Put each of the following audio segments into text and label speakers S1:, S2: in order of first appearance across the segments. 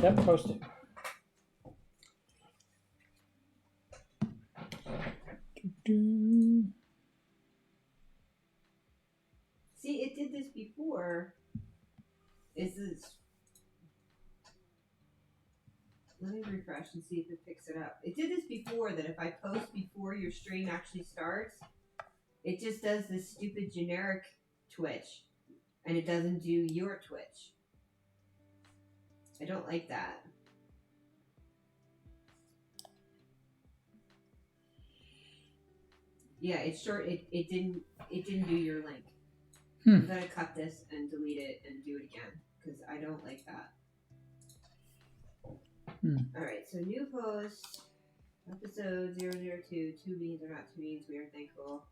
S1: Yep, posted.
S2: See, it did this before. Let me refresh and see if it picks it up. It did this before, that if I post before your stream actually starts, it just does this stupid generic Twitch, and it doesn't do your Twitch. I don't like that. Yeah, it's short. It didn't do your link. I'm gonna cut this and delete it and do it again because I don't like that. All right, so new post, episode 002. 2 beans are not 2 beans. We are thankful.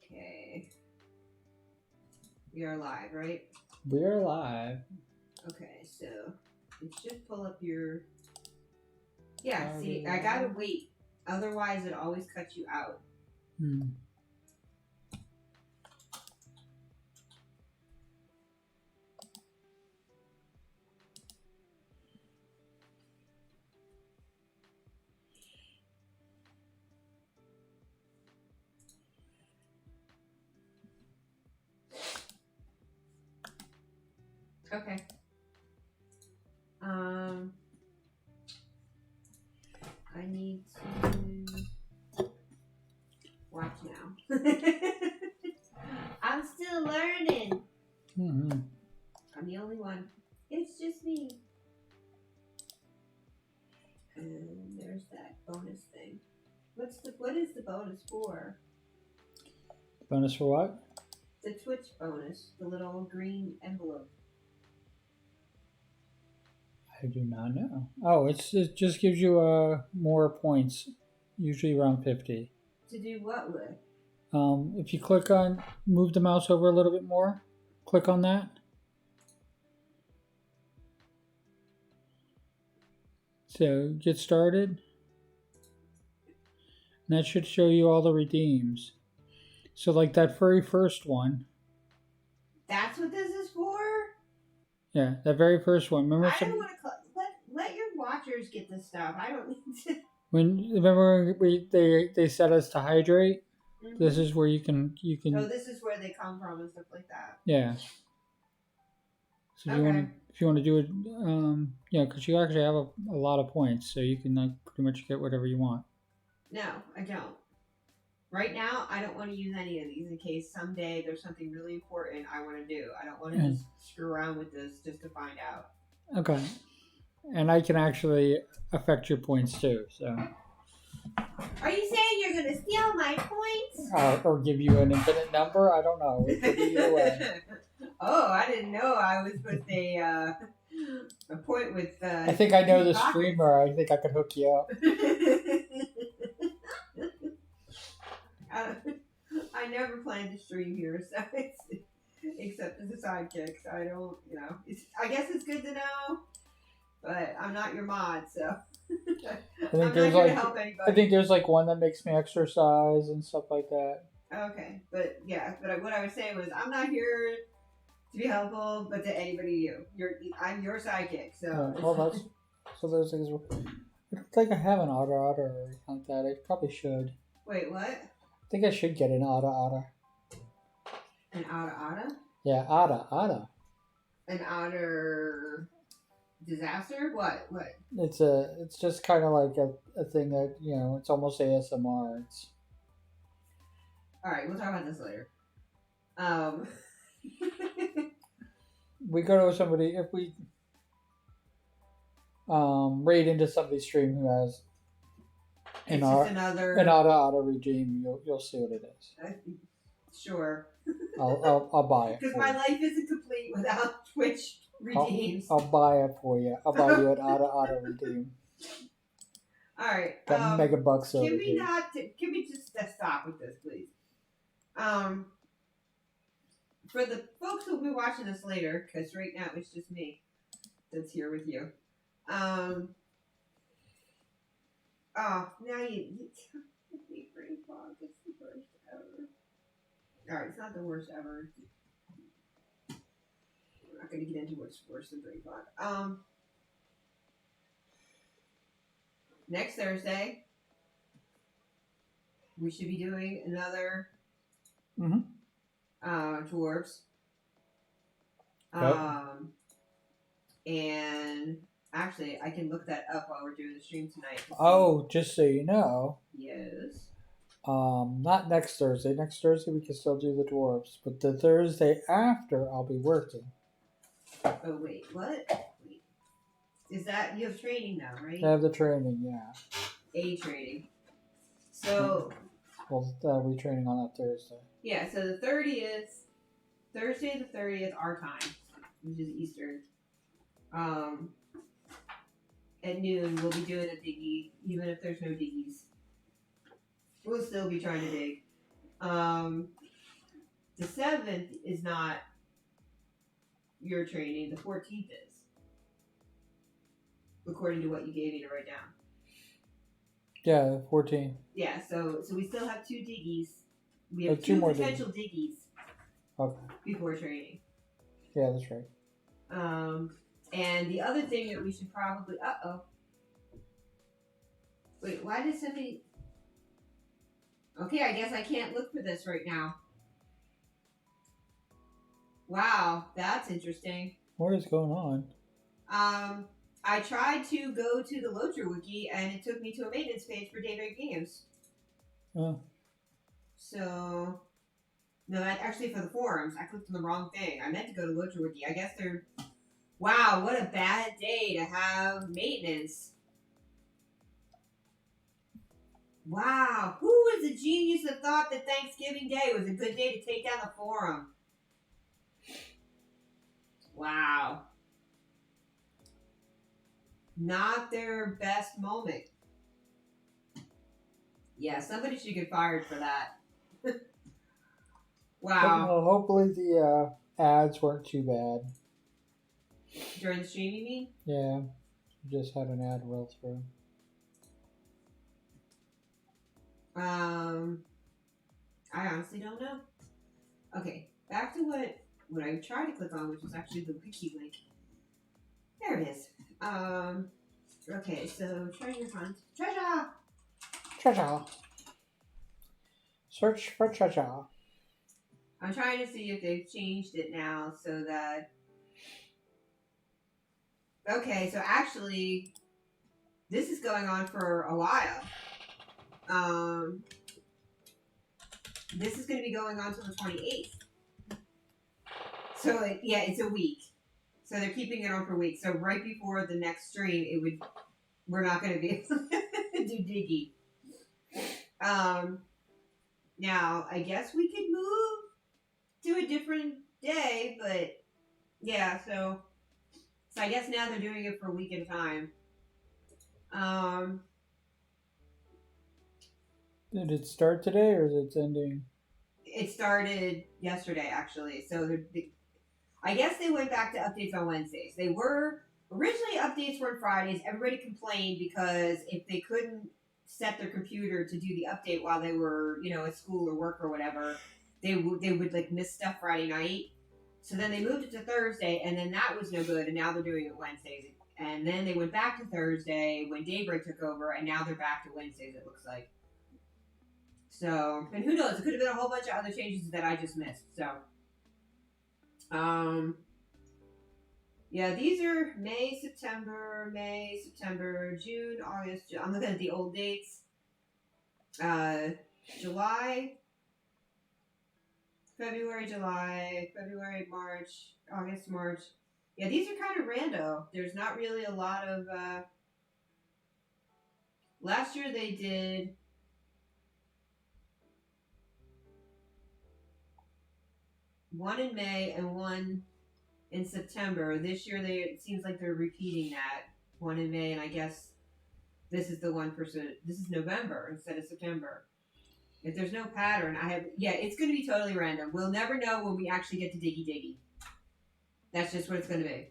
S2: Okay, we are live, right?
S1: We are live.
S2: Okay, so it should pull up your. Yeah, see, I gotta wait. Otherwise, it always cuts you out. Okay. I need to watch now. I'm still learning. I'm the only one. It's just me. And there's that bonus thing. What is the bonus for?
S1: Bonus for what?
S2: The Twitch bonus, the little green envelope.
S1: I do not know. Oh, it just gives you more points, usually around 50.
S2: To do what with?
S1: If you move the mouse over a little bit more, click on that. So get started. And that should show you all the redeems. So like that very first one.
S2: That's what this is for?
S1: Yeah, that very first one. Remember?
S2: I don't want to let your watchers get this stuff. I don't need to.
S1: Remember they set us to hydrate. Mm-hmm. This is where you can.
S2: Oh, this is where they come from and stuff like that.
S1: Yeah. So if you want to do it, because you actually have a lot of points, so you can pretty much get whatever you want.
S2: No, I don't. Right now, I don't want to use any of these in case someday there's something really important I want to do. I don't want to just screw around with this just to find out.
S1: Okay. And I can actually affect your points too, so.
S2: Are you saying you're going to steal my points?
S1: Or give you an infinite number? I don't know. It could be either way.
S2: Oh, I didn't know I was with a point with...
S1: I think I know the streamer. I think I could hook you up.
S2: I never plan to stream here, so except as a sidekick. So I don't, I guess it's good to know, but I'm not your mod, so
S1: I think there's not here to help anybody. I think there's one that makes me exercise and stuff like that.
S2: Okay, but what I was saying was I'm not here to be helpful, but to anybody I'm your sidekick, so.
S1: So those things. I don't think I have an otter or anything like that. I probably should.
S2: Wait, what?
S1: I think I should get an otter.
S2: An otter?
S1: Yeah, otter.
S2: An otter disaster? What?
S1: It's just kind of like a thing that, it's almost ASMR.
S2: Alright, we'll talk about this later.
S1: We go to somebody, if we raid into somebody's stream who has an otter regime, you'll see what it is.
S2: Sure.
S1: I'll buy it.
S2: Because my life isn't complete without Twitch redeems.
S1: I'll buy it for you. I'll buy you an otter redeem.
S2: All right.
S1: Got megabucks over
S2: here. Can we just stop with this, please? For the folks who'll be watching this later, because right now it's just me that's here with you. Oh, now you tell me brain fog. It's the worst ever. Alright, it's not the worst ever. We're not going to get into what's worse than brain fog. next Thursday, we should be doing another dwarves.
S1: Yep.
S2: And actually, I can look that up while we're doing the stream tonight.
S1: Oh, just so you know.
S2: Yes.
S1: Not next Thursday. Next Thursday we can still do the dwarves, but the Thursday after I'll be working.
S2: Oh wait, what? Wait, is that you have training now, right?
S1: I have the training, yeah.
S2: A training. So.
S1: Well, we training on that Thursday.
S2: Yeah. So the 30th, Thursday the 30th, our time, which is Eastern. At noon we'll be doing a diggy, even if there's no diggies. We'll still be trying to dig. The 7th is not your training. The 14th is, according to what you gave me to write down.
S1: Yeah, 14.
S2: Yeah, so we still have 2 diggies. We have
S1: two more
S2: potential diggies.
S1: Okay.
S2: Before training.
S1: Yeah, that's right.
S2: And the other thing that we should probably... Wait, why did somebody... Okay, I guess I can't look for this right now. Wow, that's interesting.
S1: What is going on?
S2: I tried to go to the Locher Wiki, and it took me to a maintenance page for Daybreak Games.
S1: Oh.
S2: So... No, that's actually for the forums. I clicked on the wrong thing. I meant to go to Locher Wiki. I guess they're... Wow, what a bad day to have maintenance. Wow, who was the genius that thought that Thanksgiving Day was a good day to take down the forum? Wow. Not their best moment. Yeah, somebody should get fired for that. Wow.
S1: Well, hopefully the ads weren't too bad.
S2: During the stream, you mean?
S1: Yeah, just had an ad roll through.
S2: I honestly don't know. Okay, back to what I tried to click on, which was actually the wiki link. There it is. Okay, so treasure hunt. Treasure!
S1: Treasure! Search for treasure.
S2: I'm trying to see if they've changed it now so that... Okay, so actually, this is going on for a while. This is going to be going on till the 28th. So, yeah, it's a week. So they're keeping it on for a week. So right before the next stream, we're not going to be able to do Diggy. Now, I guess we could move to a different day, but yeah, so I guess now they're doing it for a week at a time.
S1: Did it start today or is it ending?
S2: It started yesterday, actually. So I guess they went back to updates on Wednesdays. They were originally updates were on Fridays. Everybody complained because if they couldn't set their computer to do the update while they were, at school or work or whatever, they would like miss stuff Friday night. So then they moved it to Thursday, and then that was no good, and now they're doing it Wednesdays. And then they went back to Thursday when Daybreak took over, and now they're back to Wednesdays, it looks like. So, and who knows, it could have been a whole bunch of other changes that I just missed, so. Yeah, these are May, September, June, August. I'm looking at the old dates. July, February, March, August, March. Yeah, these are kind of rando. There's not really a lot of... Last year they did... one in May and one in September. This year it seems like they're repeating that. One in May, and I guess this is the one for... This is November instead of September. If there's no pattern, it's going to be totally random. We'll never know when we actually get to Diggy Diggy. That's just what it's going to be.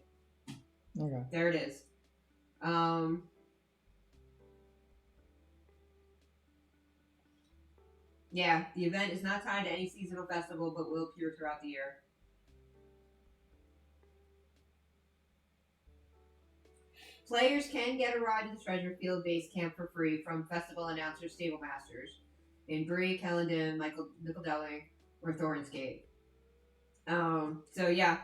S1: Okay.
S2: There it is. Yeah, the event is not tied to any seasonal festival, but will appear throughout the year. Players can get a ride to the Treasure Field base camp for free from festival announcers, stable masters in Bree, Kellendon, Nickel Delling, or Thornsgate. So yeah.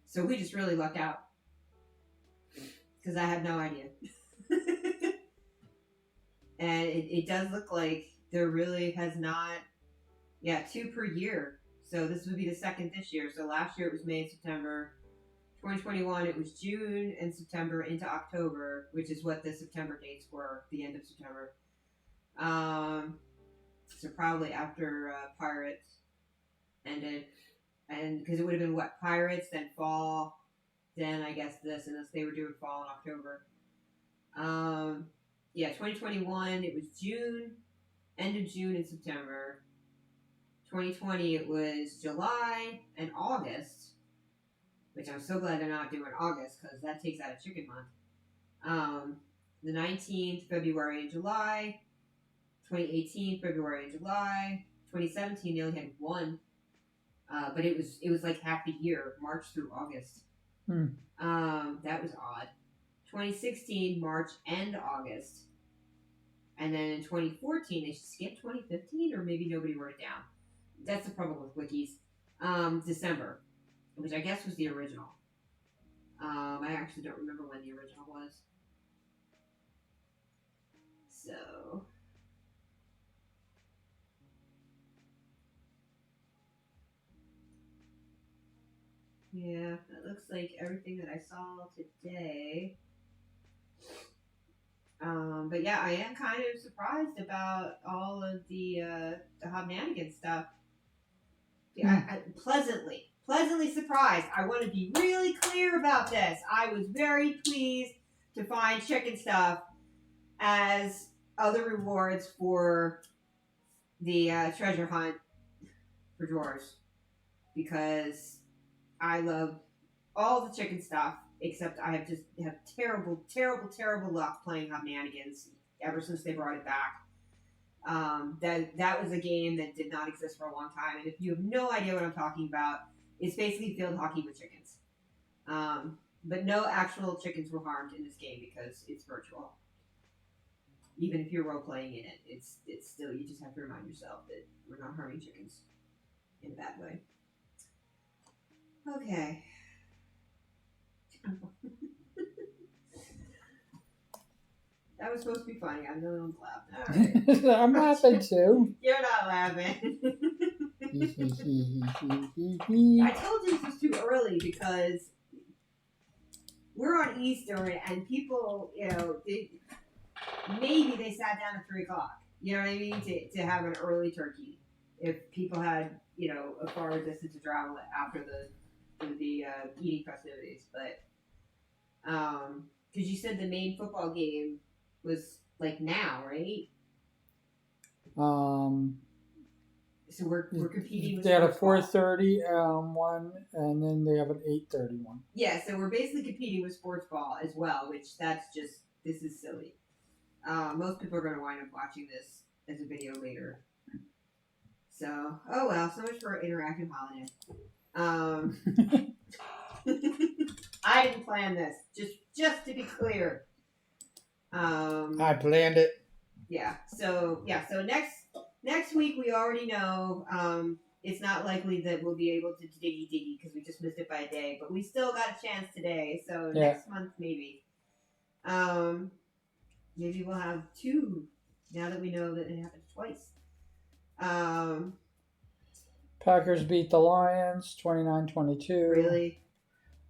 S2: So we just really lucked out because I had no idea. And it does look like there really has not, 2 per year. So this would be the second this year. So last year it was May and September. 2021 it was June and September into October, which is what the September dates were, the end of September. So probably after Pirates ended, and because it would have been what, Pirates, then fall, then I guess this, unless they were doing fall in October. 2021 it was June, end of June and September. 2020 it was July and August, which I'm so glad they're not doing August because that takes out a chicken month. The 19th, February and July. 2018, February and July. 2017, they only had one, but it was like half the year, March through August. That was odd. 2016, March and August. And then in 2014, they skipped 2015, or maybe nobody wrote it down. That's the problem with wikis. December, which I guess was the original. I actually don't remember when the original was. So, yeah, that looks like everything that I saw today. But yeah, I am kind of surprised about all of the Hobnanigan stuff. Yeah, I pleasantly surprised. I want to be really clear about this. I was very pleased to find chicken stuff as other rewards for the treasure hunt for drawers, because I love all the chicken stuff, except I have terrible luck playing Hobnanigans ever since they brought it back. That was a game that did not exist for a long time, and if you have no idea what I'm talking about, it's basically field hockey with chickens. But no actual chickens were harmed in this game because it's virtual. Even if you're role playing in it, it's still, you just have to remind yourself that we're not harming chickens in a bad way. Okay. That was supposed to be funny. I know I'm laughing. All right.
S1: I'm laughing too.
S2: You're not laughing. I told you this was too early because we're on Easter and people, maybe they sat down at 3 o'clock. You know what I mean? To have an early turkey. If people had, a far distance to travel after the eating festivities. But, because you said the main football game was like now, right? So we're competing with.
S1: They had a 4:30 one, and then they have an 8:30 one.
S2: Yeah, so we're basically competing with sports ball as well, which this is silly. Most people are going to wind up watching this as a video later. So, oh well, so much for interactive holiday. I didn't plan this. Just to be clear.
S1: I planned it.
S2: Yeah. So next week we already know it's not likely that we'll be able to diggy because we just missed it by a day, but we still got a chance today. So next month maybe. Maybe we'll have 2 now that we know that it happened twice.
S1: Packers beat the Lions 29-22.
S2: Really?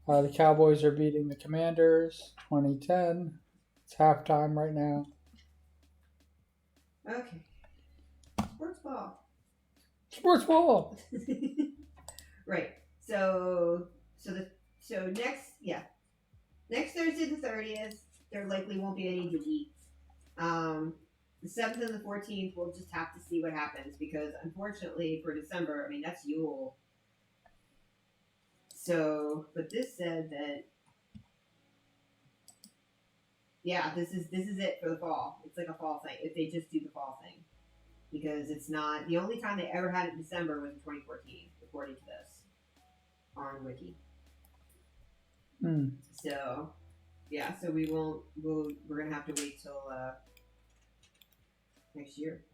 S1: The Cowboys are beating the Commanders 20-10. It's halftime right now.
S2: Okay.
S1: Sports ball.
S2: Right. So next Thursday the 30th, there likely won't be any diggy. The 7th and the 14th, we'll just have to see what happens because unfortunately for December, that's Yule. So, but this said that, this is it for the fall. It's like a fall thing if they just do the fall thing. because it's not the only time they ever had it in December was in 2014, according to this on Wiki. So yeah, so we won't. We're gonna have to wait till next year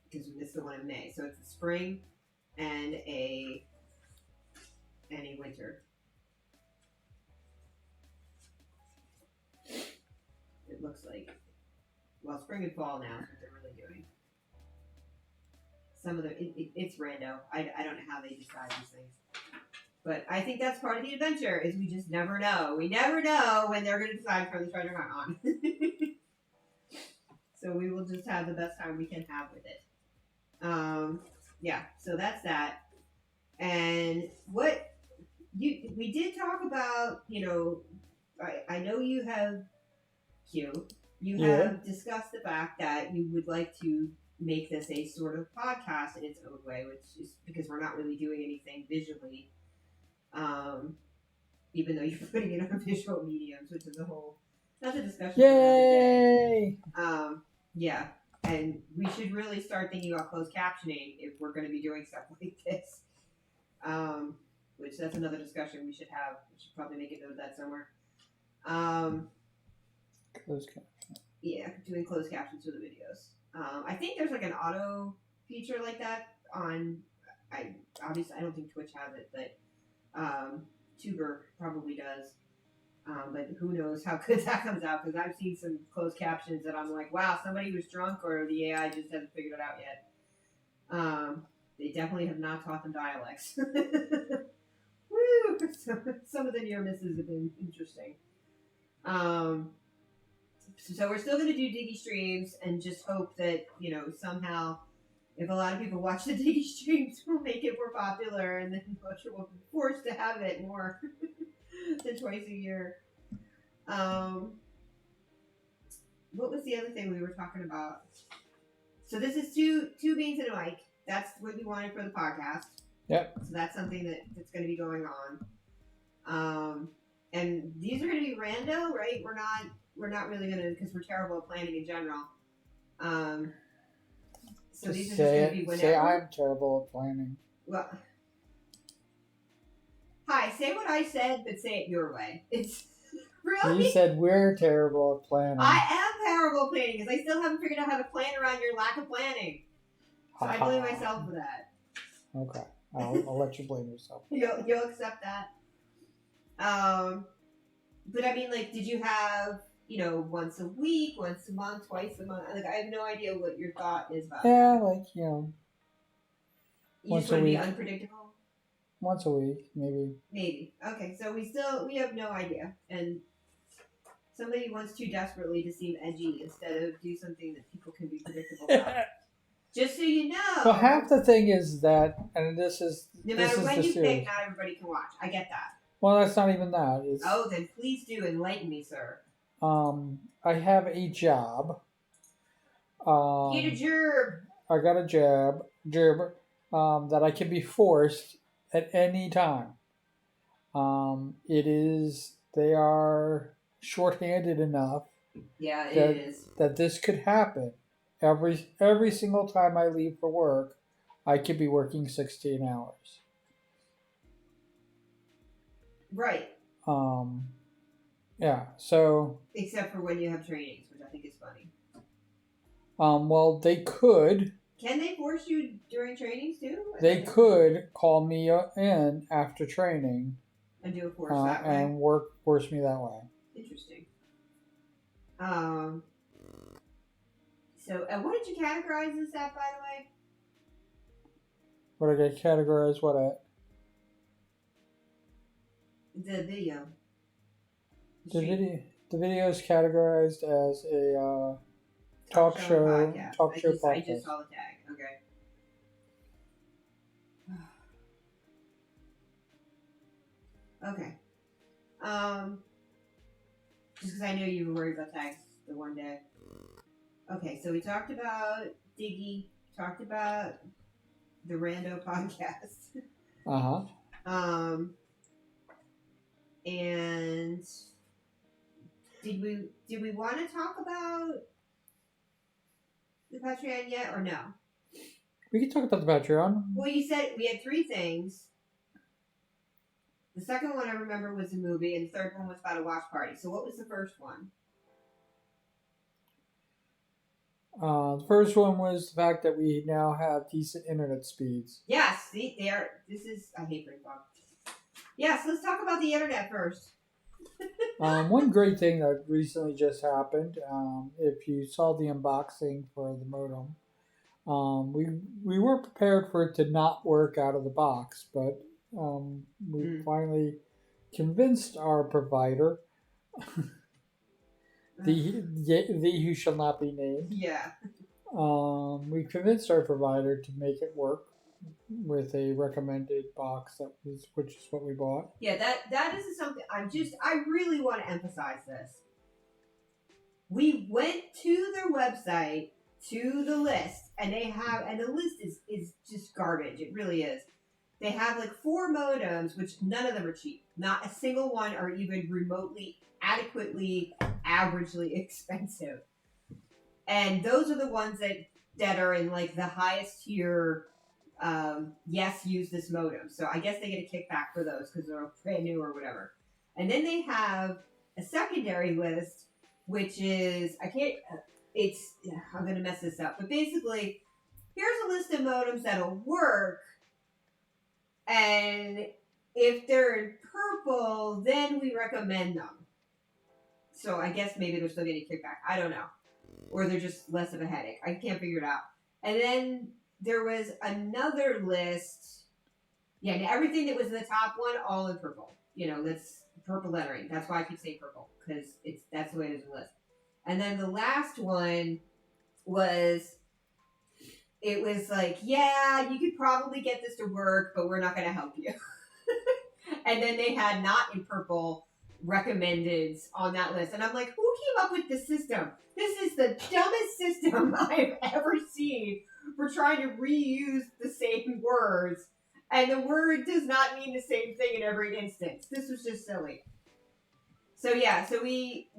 S2: because we missed the one in May. So it's a spring and a winter. It looks like. Well, spring and fall now is what they're really doing. Some of the it's rando. I don't know how they decide these things, but I think that's part of the adventure. Is we just never know. We never know when they're going to decide for the treasure hunt on. So we will just have the best time we can have with it. Yeah. So that's that. And what we did talk about. I know you have have discussed the fact that you would like to make this a sort of podcast in its own way, which is because we're not really doing anything visually, even though you're putting it on visual mediums, which is that's a discussion.
S1: Yay!
S2: Yeah, and we should really start thinking about closed captioning if we're going to be doing stuff like this. Which that's another discussion we should have. We should probably make a note of that somewhere.
S1: Closed caption.
S2: Yeah, doing closed captions for the videos. I think there's like an auto feature like that on. Obviously I don't think Twitch has it, but Tuber probably does. But who knows how good that comes out? Because I've seen some closed captions that I'm like, wow, somebody was drunk or the AI just hasn't figured it out yet. They definitely have not taught them dialects. Woo! Some of the near misses have been interesting. So we're still going to do Diggy streams and just hope that, somehow if a lot of people watch the Diggy streams, we'll make it more popular and then we'll be forced to have it more than twice a year. What was the other thing we were talking about? So this is two beans and a mic. That's what you wanted for the podcast.
S1: Yep.
S2: So that's something that's going to be going on. And these are going to be rando, right? We're not really going to, because we're terrible at planning in general. So these are just going to be whenever.
S1: Say I'm terrible at planning.
S2: Well, hi, say what I said, but say it your way. It's really.
S1: You said we're terrible at planning.
S2: I am terrible at planning, because I still haven't figured out how to plan around your lack of planning. So I blame myself for that.
S1: Okay, I'll let you blame yourself.
S2: You'll accept that. But I mean, like, did you have, once a week, once a month, twice a month? Like, I have no idea what your thought is about
S1: yeah,
S2: that.
S1: like,
S2: You
S1: once
S2: just want
S1: a
S2: to be
S1: week.
S2: unpredictable?
S1: Once a week, maybe.
S2: Maybe. Okay, so we have no idea. And somebody wants too desperately to seem edgy instead of do something that people can be predictable about. Just so you know.
S1: Well, half the thing is that, and this is
S2: no matter when you
S1: series.
S2: pick, not everybody can watch. I get that.
S1: Well, that's not even that. It's,
S2: then please do enlighten me, sir.
S1: I have a job.
S2: Get a gerb.
S1: I got a job, that I can be forced at any time. They are shorthanded enough.
S2: Yeah, it is.
S1: That this could happen. Every single time I leave for work, I could be working 16 hours.
S2: Right.
S1: Yeah, so.
S2: Except for when you have trainings, which I think is funny.
S1: Well, they could.
S2: Can they force you during trainings too?
S1: They could call me in after training.
S2: And do a force that way.
S1: And force me that way.
S2: Interesting. So, what did you categorize this at, by the way?
S1: What did I categorize what at?
S2: The video.
S1: The video is categorized as a talk show podcast.
S2: I just saw the tag. Okay. Okay. Just because I know you were worried about tags the one day. Okay, so we talked about Diggy, talked about the Rando podcast. And did we want to talk about the Patreon yet or no?
S1: We can talk about the Patreon.
S2: Well, you said we had 3 things. The second one I remember was a movie, and the third one was about a watch party. So what was the first one?
S1: The first one was the fact that we now have decent internet speeds.
S2: Yes, see, this is, I hate brain fog. Yes, let's talk about the internet first.
S1: One great thing that recently just happened, if you saw the unboxing for the modem, we weren't prepared for it to not work out of the box, but we finally convinced our provider, the who shall not be named.
S2: Yeah.
S1: We convinced our provider to make it work with a recommended box which is what we bought.
S2: Yeah, that is something I really want to emphasize this. We went to their website, to the list, and the list is just garbage. It really is. They have like 4 modems, which none of them are cheap. Not a single one are even remotely adequately averagely expensive. And those are the ones that are in like the highest tier. Yes, use this modem. So I guess they get a kickback for those because they're brand new or whatever. And then they have a secondary list, which is I'm going to mess this up, but basically, here's a list of modems that'll work, and if they're in purple, then we recommend them. So I guess maybe they're still getting kickback. I don't know, or they're just less of a headache. I can't figure it out. And then there was another list. Yeah, and everything that was in the top one, all in purple. That's purple lettering. That's why I keep saying purple, because that's the way it is in the list. And then the last one was like, yeah, you could probably get this to work, but we're not going to help you. And then they had not in purple recommendeds on that list. And I'm like, who came up with this system? This is the dumbest system I've ever seen for trying to reuse the same words. And the word does not mean the same thing in every instance. This was just silly. So yeah, so we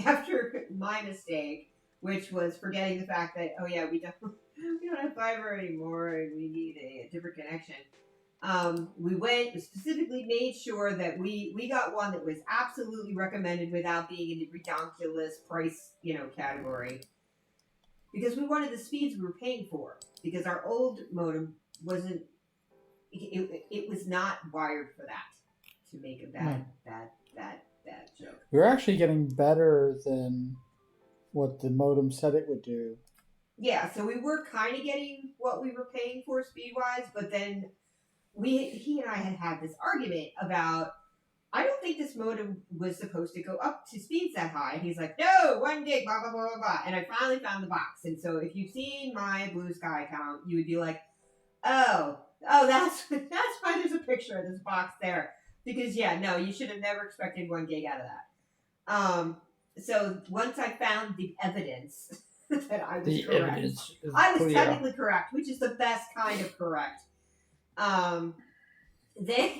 S2: after my mistake, which was forgetting the fact that, oh yeah, we don't have fiber anymore and we need a different connection. We specifically made sure that we got one that was absolutely recommended without being in the ridiculous price, category. Because we wanted the speeds we were paying for. Because our old modem wasn't, it was not wired for that. To make a bad joke.
S1: We're actually getting better than what the modem said it would do.
S2: Yeah, so we were kind of getting what we were paying for speed-wise, but then he and I had this argument about, I don't think this modem was supposed to go up to speeds that high. And he's like, no, 1 gig, blah, blah, blah, blah, blah. And I finally found the box. And so if you've seen my Blue Sky account, you would be like, oh, that's why there's a picture of this box there. Because, yeah, no, you should have never expected 1 gig out of that. So once I found the evidence that I was correct, I was technically correct, which is the best kind of correct. Then,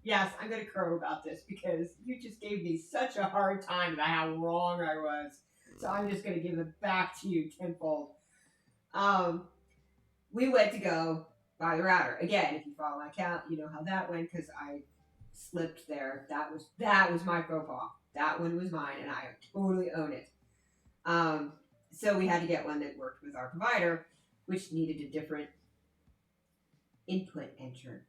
S2: yes, I'm going to crow about this because you just gave me such a hard time about how wrong I was. So I'm just going to give it back to you tenfold. We went to go buy the router. Again, if you follow my account, you know how that went because I slipped there. That was my faux pas. That one was mine, and I totally own it. So we had to get one that worked with our provider, which needed a different input enter.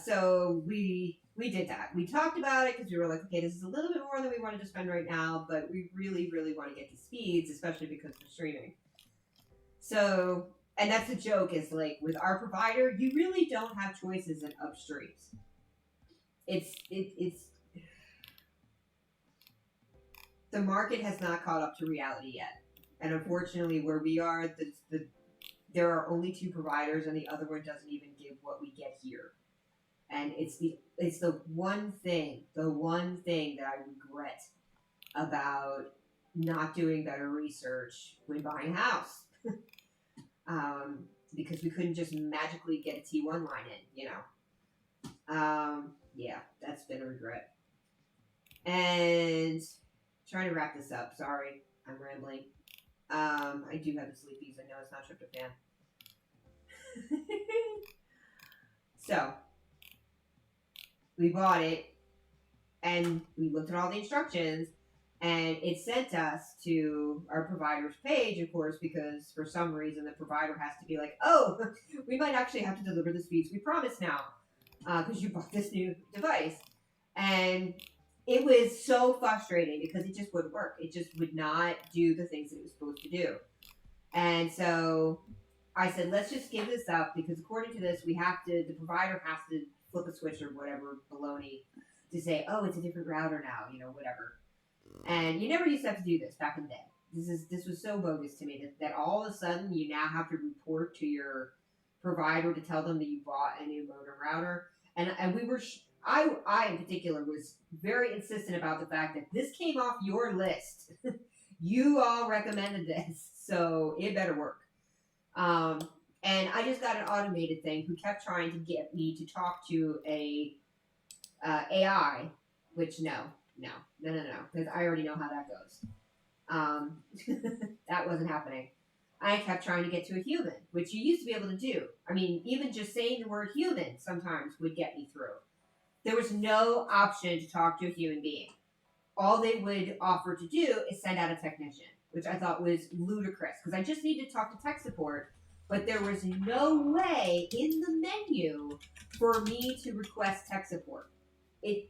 S2: So we did that. We talked about it because we were like, okay, this is a little bit more than we wanted to spend right now, but we really, really want to get to speeds, especially because we're streaming. So, and that's the joke, is like with our provider, you really don't have choices in upstreams. It's the market has not caught up to reality yet. And unfortunately, where we are, there are only 2 providers, and the other one doesn't even give what we get here. And it's the one thing that I regret about not doing better research when buying a house. Because we couldn't just magically get a T1 line in, yeah, that's been a regret. And trying to wrap this up. Sorry, I'm rambling. I do have the sleepies. I know it's not tryptophan. So we bought it, and we looked at all the instructions, and it sent us to our provider's page, of course, because for some reason the provider has to be like, oh, we might actually have to deliver the speeds we promised now, because you bought this new device. And it was so frustrating because it just wouldn't work. It just would not do the things that it was supposed to do. And so I said, let's just give this up, because according to this, the provider has to flip a switch or whatever baloney to say, oh, it's a different router now, whatever. And you never used to have to do this back in the day. This was so bogus to me that all of a sudden you now have to report to your provider to tell them that you bought a new modem router. And we were, I in particular was very insistent about the fact that this came off your list. You all recommended this, so it better work. And I just got an automated thing who kept trying to get me to talk to a AI, which no, because I already know how that goes. That wasn't happening. I kept trying to get to a human, which you used to be able to do. I mean, even just saying the word human sometimes would get me through. There was no option to talk to a human being. All they would offer to do is send out a technician, which I thought was ludicrous, because I just needed to talk to tech support, but there was no way in the menu for me to request tech support. It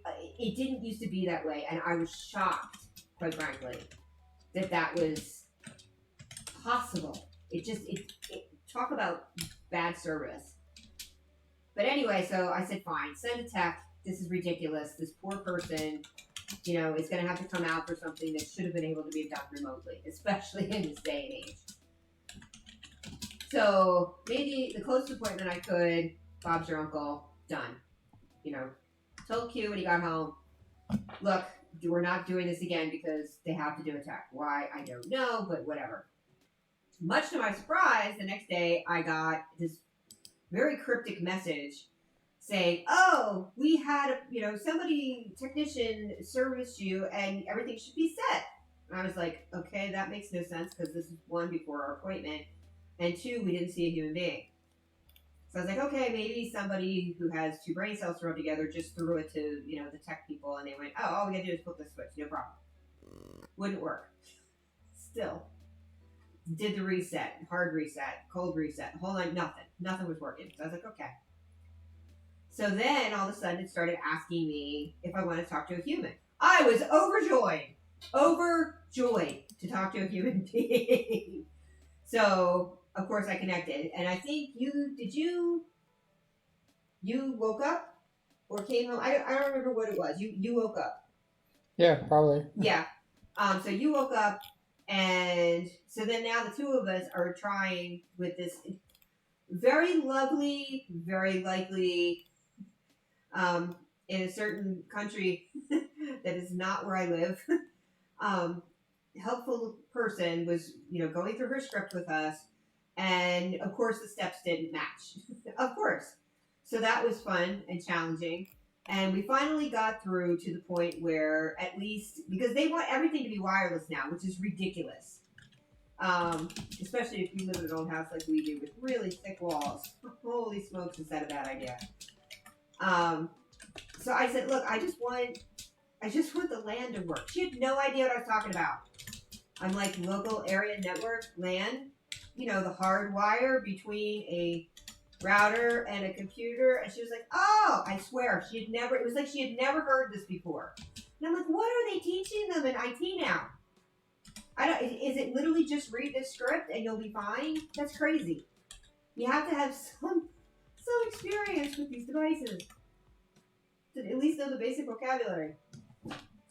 S2: didn't used to be that way, and I was shocked, quite frankly, that was possible. It talk about bad service. But anyway, so I said, fine, send a tech. This is ridiculous. This poor person, is going to have to come out for something that should have been able to be done remotely, especially in this day and age. So maybe the closest appointment I could, Bob's your uncle, done. Told Q when he got home, look, we're not doing this again because they have to do a tech. Why? I don't know, but whatever. Much to my surprise, the next day I got this very cryptic message saying, oh, we had, somebody, technician serviced you and everything should be set. And I was like, okay, that makes no sense because this is one, before our appointment, and two, we didn't see a human being. So I was like, okay, maybe somebody who has two brain cells thrown together just threw it to, the tech people, and they went, oh, all we gotta do is flip the switch, no problem. Wouldn't work. Still. Did the reset, hard reset, cold reset, whole night, nothing. Nothing was working. So I was like, okay. So then, all of a sudden, it started asking me if I wanted to talk to a human. I was overjoyed to talk to a human being. So, of course, I connected. And I think you woke up or came home? I don't remember what it was. You woke up.
S1: Yeah, probably.
S2: Yeah. So you woke up, and so then now the two of us are trying with this very lovely, very likely, in a certain country that is not where I live, helpful person was, going through her script with us. And of course the steps didn't match. Of course. So that was fun and challenging. And we finally got through to the point where, at least, because they want everything to be wireless now, which is ridiculous. Especially if you live in an old house like we do with really thick walls. Holy smokes, is that a bad idea? So I said, look, I just want the LAN to work. She had no idea what I was talking about. I'm like, local area network, LAN, the hard wire between a router and a computer. And she was like, oh, I swear, it was like she had never heard this before. And I'm like, what are they teaching them in IT now? Is it literally just read this script and you'll be fine? That's crazy. You have to have some experience with these devices to at least know the basic vocabulary.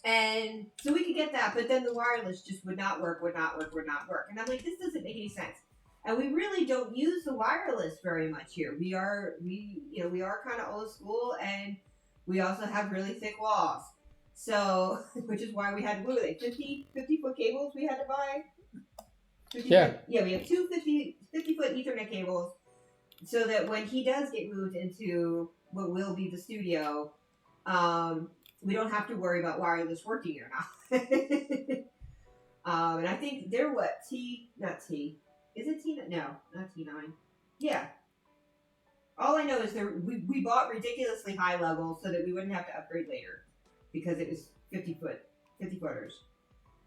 S2: And so we could get that, but then the wireless just would not work. And I'm like, this doesn't make any sense. And we really don't use the wireless very much here. We are kind of old school, and we also have really thick walls. So, which is why we had, what were they, 50-foot cables we had to buy?
S1: Yeah.
S2: Yeah, we have two 50-foot Ethernet cables, so that when he does get moved into what will be the studio, we don't have to worry about wireless working or not. And I think they're what not T. Is it T? No, not T9. Yeah. All I know is we bought ridiculously high levels so that we wouldn't have to upgrade later because it was 50 footers.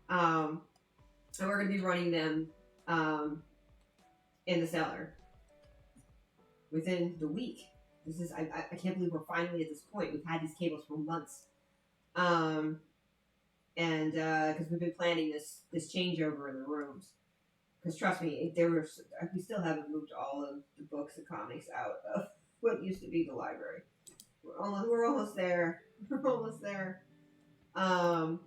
S2: And we're going to be running them in the cellar within the week. This is I can't believe we're finally at this point. We've had these cables for months, and because we've been planning this changeover in the rooms. Because trust me, we still haven't moved all of the books and comics out of what used to be the library. We're almost there. We're almost there. And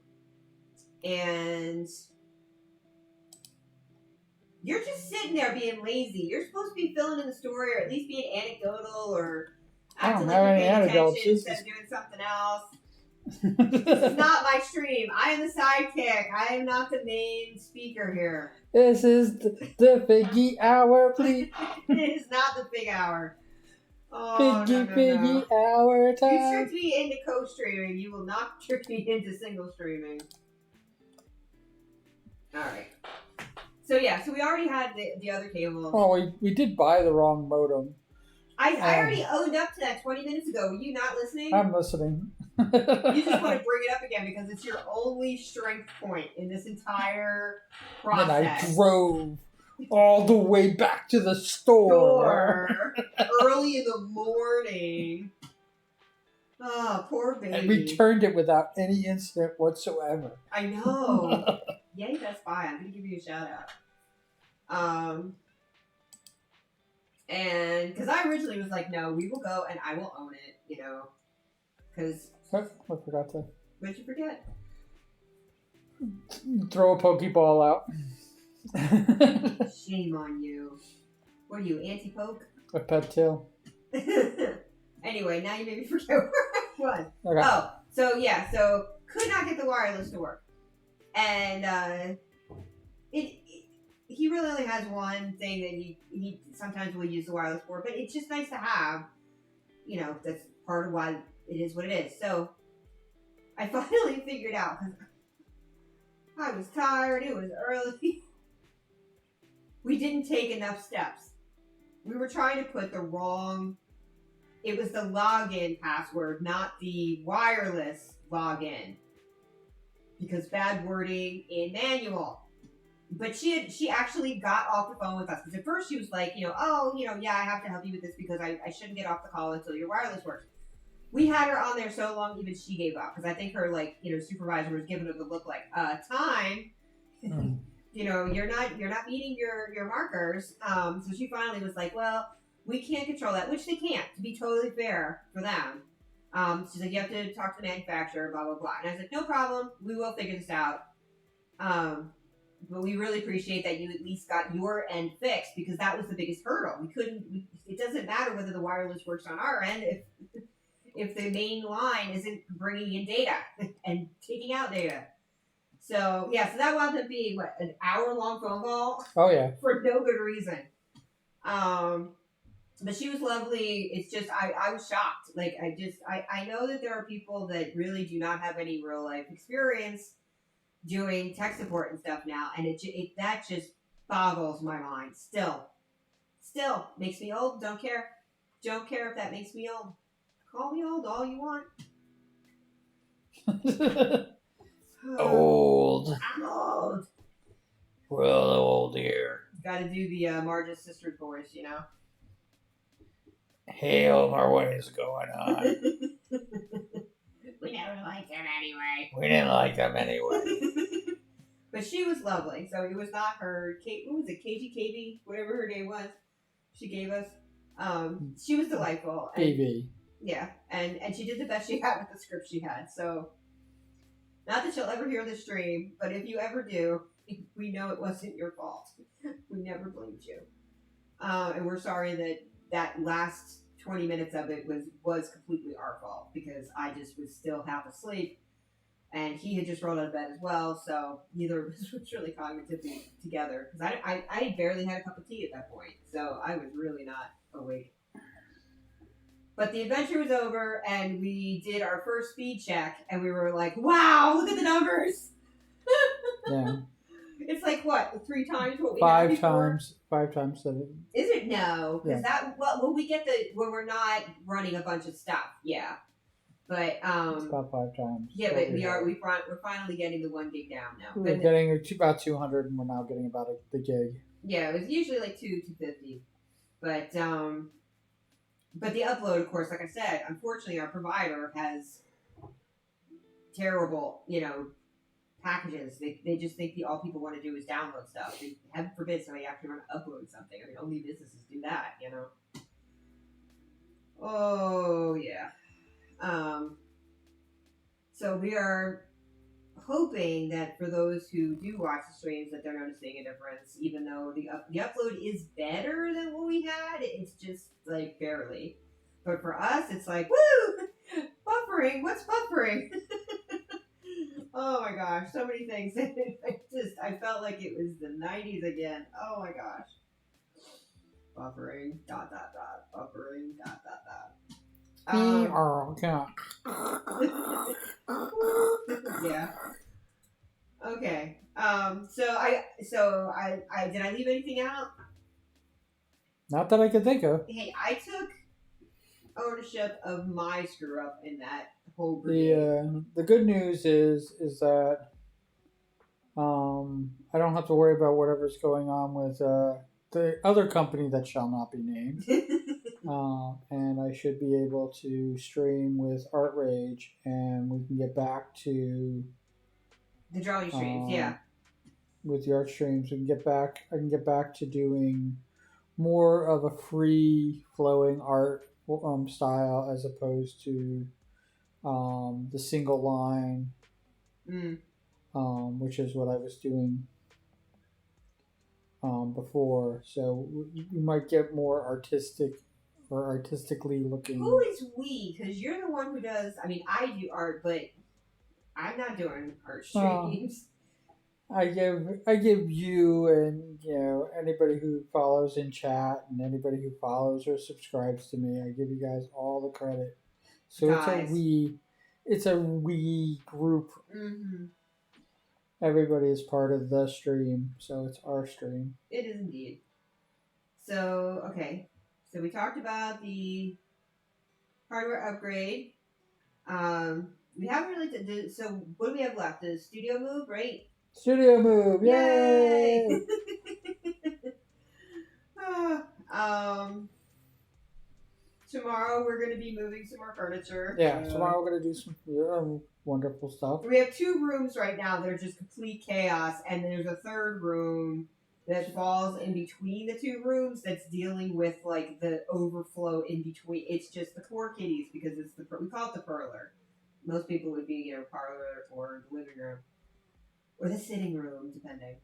S2: you're just sitting there being lazy. You're supposed to be filling in the story, or at least being anecdotal, or acting like you're paying attention instead of doing something else. This is not my stream. I am the sidekick. I am not the main speaker here.
S1: This is the Figgy Hour, please.
S2: It is not the big hour. Oh,
S1: Figgy Hour time.
S2: You tricked me into co-streaming. You will not trick me into single streaming. Alright. So yeah, so we already had the other cable.
S1: Oh, we did buy the wrong modem.
S2: I already owned up to that 20 minutes ago. Were you not listening?
S1: I'm listening.
S2: You just want to bring it up again because it's your only strength point in this entire process.
S1: And I drove all the way back to the store.
S2: Early in the morning. Oh, poor baby.
S1: And returned it without any incident whatsoever.
S2: I know. Yay, Best Buy. I'm going to give you a shout out. And because I originally was like, no, we will go and I will own it, you know. Because.
S1: I forgot to.
S2: What did you forget?
S1: Throw a Pokeball out.
S2: Shame on you. What are you, anti-poke?
S1: A pet tail.
S2: Anyway, now you made me forget where I was.
S1: Okay.
S2: Oh, so yeah, so could not get the wireless to work. And he really only has one thing that he sometimes will use the wireless for, but it's just nice to have. You know, that's part of why it is what it is. So I finally figured out, because I was tired, it was early. We didn't take enough steps. We were trying to put the wrong, it was the login password, not the wireless login. Because bad wording in manual. But she actually got off the phone with us. Because at first she was like, yeah, I have to help you with this because I shouldn't get off the call until your wireless works. We had her on there so long, even she gave up. Because I think her, supervisor was giving her the look like, time. You're not meeting your markers. So she finally was like, well, we can't control that. Which they can't, to be totally fair for them. She's like, you have to talk to the manufacturer, blah, blah, blah. And I was like, no problem. We will figure this out. But we really appreciate that you at least got your end fixed because that was the biggest hurdle. It doesn't matter whether the wireless works on our end if the main line isn't bringing in data and taking out data. So, yeah, so that wound up being, an hour-long phone call?
S1: Oh, yeah.
S2: For no good reason. But she was lovely. It's just, I was shocked. I know that there are people that really do not have any real life experience doing tech support and stuff now. And that just boggles my mind. Still makes me old. Don't care if that makes me old. Call me old all you want.
S1: Old.
S2: I'm old.
S1: Well, old here.
S2: Gotta do the Marge's sister's voice, you know?
S1: Hell, what is going on?
S2: We never liked them anyway.
S1: We didn't like them anyway.
S2: But she was lovely. So it was not her, what was it, KGKV? Whatever her name was. She gave us. She was delightful.
S1: KV.
S2: Yeah. And she did the best she had with the script she had. So, not that she'll ever hear the stream, but if you ever do, we know it wasn't your fault. We never blamed you. And we're sorry that last 20 minutes of it was completely our fault because I just was still half asleep and he had just rolled out of bed as well, so neither of us was really cognitively together because I barely had a cup of tea at that point, so I was really not awake. But the adventure was over, and we did our first speed check, and we were like, "Wow, look at the numbers!"
S1: Yeah.
S2: It's like what 3 times what we had before.
S1: 5 times 7.
S2: Is it? No, because
S1: Yeah.
S2: that when we get when we're not running a bunch of stuff, yeah. But
S1: It's about 5 times.
S2: yeah, but we're finally getting the 1 gig down now.
S1: We're
S2: But
S1: getting about 200, and we're now getting about the gig.
S2: yeah, it was usually like 250, but the upload, of course, like I said, unfortunately, our provider has terrible, packages. They just think all people want to do is download stuff. They, heaven forbid somebody actually want to upload something. I mean, only businesses do that, Oh yeah. So we are hoping that for those who do watch the streams that they're noticing a difference, even though the upload is better than what we had. It's just like barely. But for us, it's like woo, buffering. What's buffering? Oh my gosh, so many things. I felt like it was the 90s again. Oh my gosh. Buffering, dot, dot, dot. Buffering, dot, dot, dot. Yeah. Okay. So I did I leave anything out?
S1: Not that I can think of.
S2: Hey, I took ownership of my screw up in that whole
S1: brigade. The good news is that I don't have to worry about whatever's going on with the other company that shall not be named. And I should be able to stream with Art Rage, and we can get back to
S2: the drawing streams. Yeah,
S1: with the art streams, we can get back. I can get back to doing more of a free flowing art style as opposed to the single line, which is what I was doing before. So you might get more artistic or artistically looking.
S2: Who is we? Because you're the one who does. I mean, I do art, but I'm not doing art streams.
S1: I give you and anybody who follows in chat and anybody who follows or subscribes to me, I give you guys all the credit. So guys. It's a we group. Mm-hmm. Everybody is part of the stream, so it's our stream.
S2: It is indeed. So okay, so we talked about the hardware upgrade. We haven't really so what do we have left? The studio move, right?
S1: Studio move, yay!
S2: Tomorrow we're going to be moving some more furniture.
S1: Yeah, tomorrow we're going to do some wonderful stuff.
S2: We have 2 rooms right now that are just complete chaos, and there's a 3rd room that falls in between the 2 rooms that's dealing with like the overflow in between. It's just the poor kitties because it's we call it the parlor. Most people would be parlor or the living room. Or the sitting room, depending.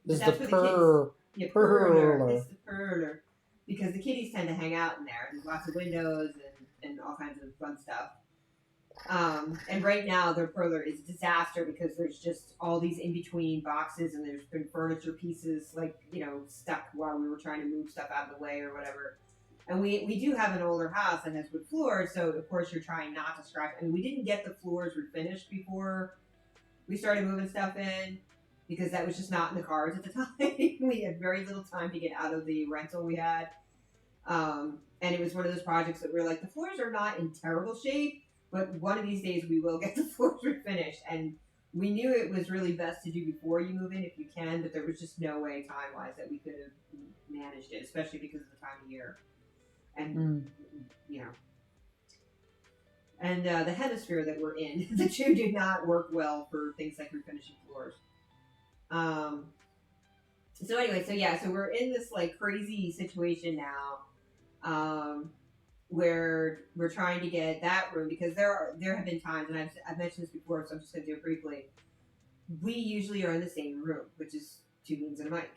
S1: This is
S2: that's
S1: the
S2: parlor. It's the parlor. Because the kitties tend to hang out in there. There's lots of windows and all kinds of fun stuff. And right now, their parlor is a disaster because there's just all these in-between boxes and there's been furniture pieces, stuck while we were trying to move stuff out of the way or whatever. And we do have an older house that has wood floors, so of course you're trying not to scratch. I mean, we didn't get the floors refinished before we started moving stuff in because that was just not in the cards at the time. We had very little time to get out of the rental we had. And it was one of those projects that we were like, the floors are not in terrible shape, but one of these days we will get the floors refinished. And we knew it was really best to do before you move in if you can, but there was just no way time-wise that we could have managed it, especially because of the time of year. And, and the hemisphere that we're in, the 2 do not work well for things like refinishing floors. So anyway, so we're in this crazy situation now, where we're trying to get that room because there have been times, and I've mentioned this before, so I'm just going to do it briefly. We usually are in the same room, which is 2 means and a mic,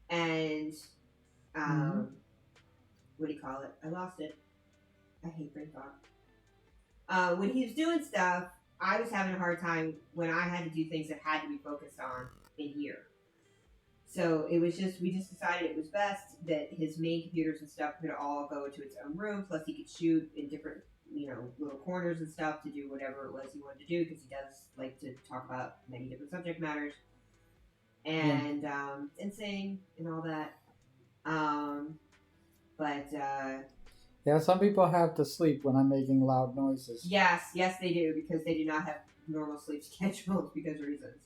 S2: and what do you call it? I lost it. I hate brain fog. When he was doing stuff, I was having a hard time when I had to do things that had to be focused on in here. So we just decided it was best that his main computers and stuff could all go to its own room. Plus, he could shoot in different, little corners and stuff to do whatever it was he wanted to do because he does like to talk about many different subject matters
S1: Yeah.
S2: and sing and all that. But
S1: Yeah, some people have to sleep when I'm making loud noises.
S2: yes, they do because they do not have normal sleep schedules because of reasons.